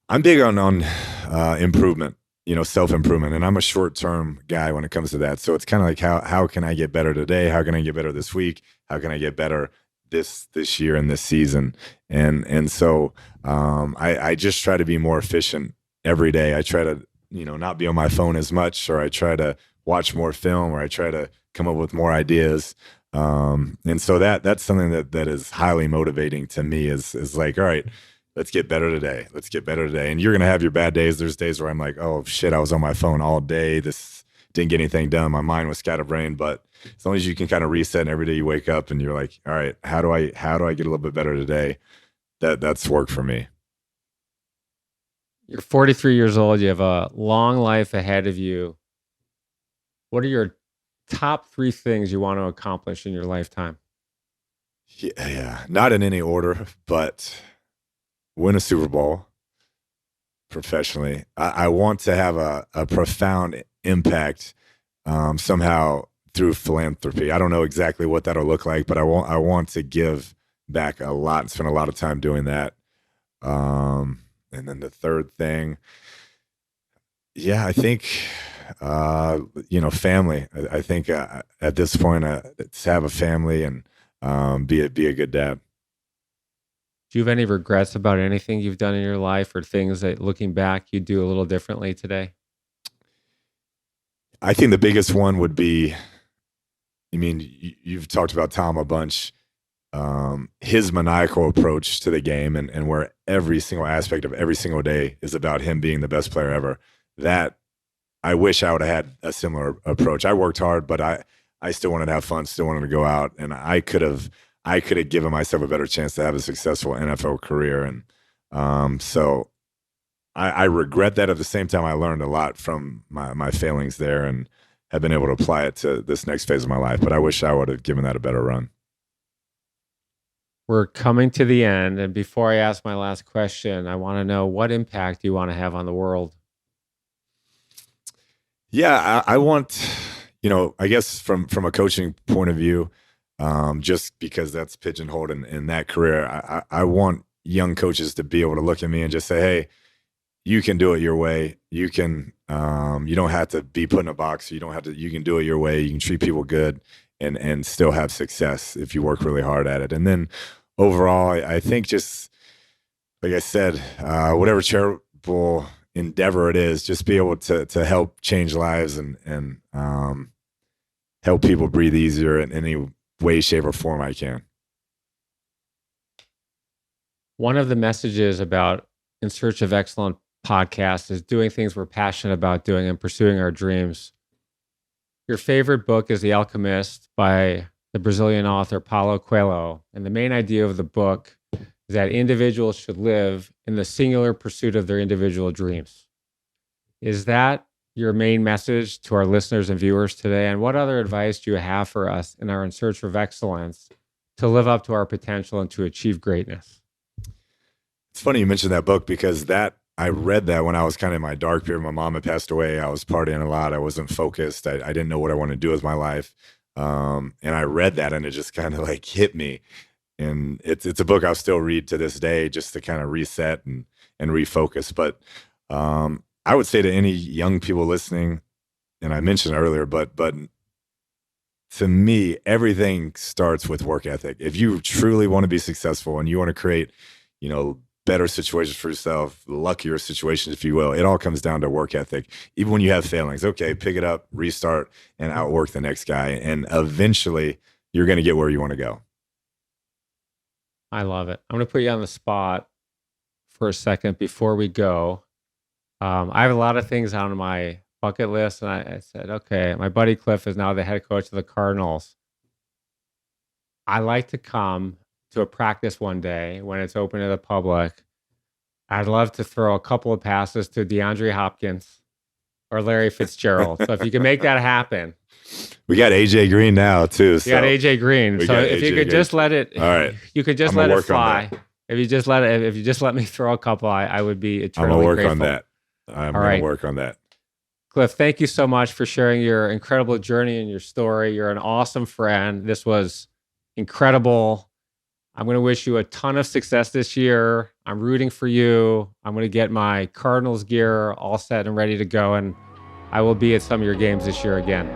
I'm big on improvement, self-improvement. And I'm a short-term guy when it comes to that. So it's kind of like, how can I get better today? How can I get better this week? How can I get better this year and this season? And so I just try to be more efficient every day. I try to, not be on my phone as much, or I try to watch more film, or I try to come up with more ideas. And so that's something that is highly motivating to me, is like, all right, let's get better today. Let's get better today. And you're going to have your bad days. There's days where I'm like, oh shit, I was on my phone all day. This didn't get anything done. My mind was scatterbrained. But as long as you can kind of reset, and every day you wake up and you're like, all right, how do I get a little bit better today? That's work for me. You're 43 years old. You have a long life ahead of you. What are your top 3 things you want to accomplish in your lifetime? Yeah. Not in any order, but win a Super Bowl professionally. I want to have a profound impact somehow through philanthropy. I don't know exactly what that'll look like, but I want to give back a lot and spend a lot of time doing that. And then the third thing, yeah, I think, family. I think at this point, to have a family and be a good dad. Do you have any regrets about anything you've done in your life, or things that, looking back, you'd do a little differently today? I think the biggest one would be, you've talked about Tom a bunch. his maniacal approach to the game and where every single aspect of every single day is about him being the best player ever. That I wish I would have had a similar approach. I worked hard, but I still wanted to have fun, still wanted to go out, and I could have given myself a better chance to have a successful NFL career. And so I regret that. At the same time, I learned a lot from my failings there and have been able to apply it to this next phase of my life. But I wish I would have given that a better run. We're coming to the end. And before I ask my last question, I want to know what impact you want to have on the world. Yeah, I want, I guess from a coaching point of view, just because that's pigeonholed in that career, I want young coaches to be able to look at me and just say, hey, you can do it your way. You can, you don't have to be put in a box. You can do it your way. You can treat people good and still have success if you work really hard at it. And then overall, I think just, like I said, whatever charitable endeavor it is, just be able to help change lives and help people breathe easier in any way, shape, or form I can. One of the messages about In Search of Excellence podcast is doing things we're passionate about doing and pursuing our dreams. Your favorite book is The Alchemist by the Brazilian author Paulo Coelho. And the main idea of the book is that individuals should live in the singular pursuit of their individual dreams. Is that your main message to our listeners and viewers today? And what other advice do you have for us in our In Search of Excellence to live up to our potential and to achieve greatness? It's funny you mentioned that book because I read that when I was kind of in my dark period. My mom had passed away. I was partying a lot. I wasn't focused. I didn't know what I wanted to do with my life. And I read that and it just kind of like hit me. And it's a book I'll still read to this day just to kind of reset and refocus. But I would say to any young people listening, and I mentioned it earlier, but to me, everything starts with work ethic. If you truly want to be successful and you want to create, better situations for yourself, luckier situations, if you will, it all comes down to work ethic. Even when you have failings, okay, pick it up, restart, and outwork the next guy. And eventually you're going to get where you want to go. I love it. I'm going to put you on the spot for a second before we go. I have a lot of things on my bucket list, and I said, okay, my buddy Kliff is now the head coach of the Cardinals. I like to come to a practice one day when it's open to the public. I'd love to throw a couple of passes to DeAndre Hopkins or Larry Fitzgerald. So if you can make that happen. We got AJ Green now too. You got AJ Green. So if you could just let it, all right, you could just let it fly. If you just let me throw a couple, I would be eternally grateful. I'm gonna work on that. I'm gonna work on that. Kliff, thank you so much for sharing your incredible journey and your story. You're an awesome friend. This was incredible. I'm going to wish you a ton of success this year. I'm rooting for you. I'm going to get my Cardinals gear all set and ready to go, and I will be at some of your games this year again.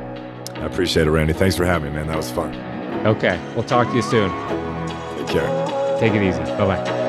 I appreciate it, Randy. Thanks for having me, man. That was fun. Okay. We'll talk to you soon. Take care. Take it easy. Bye-bye.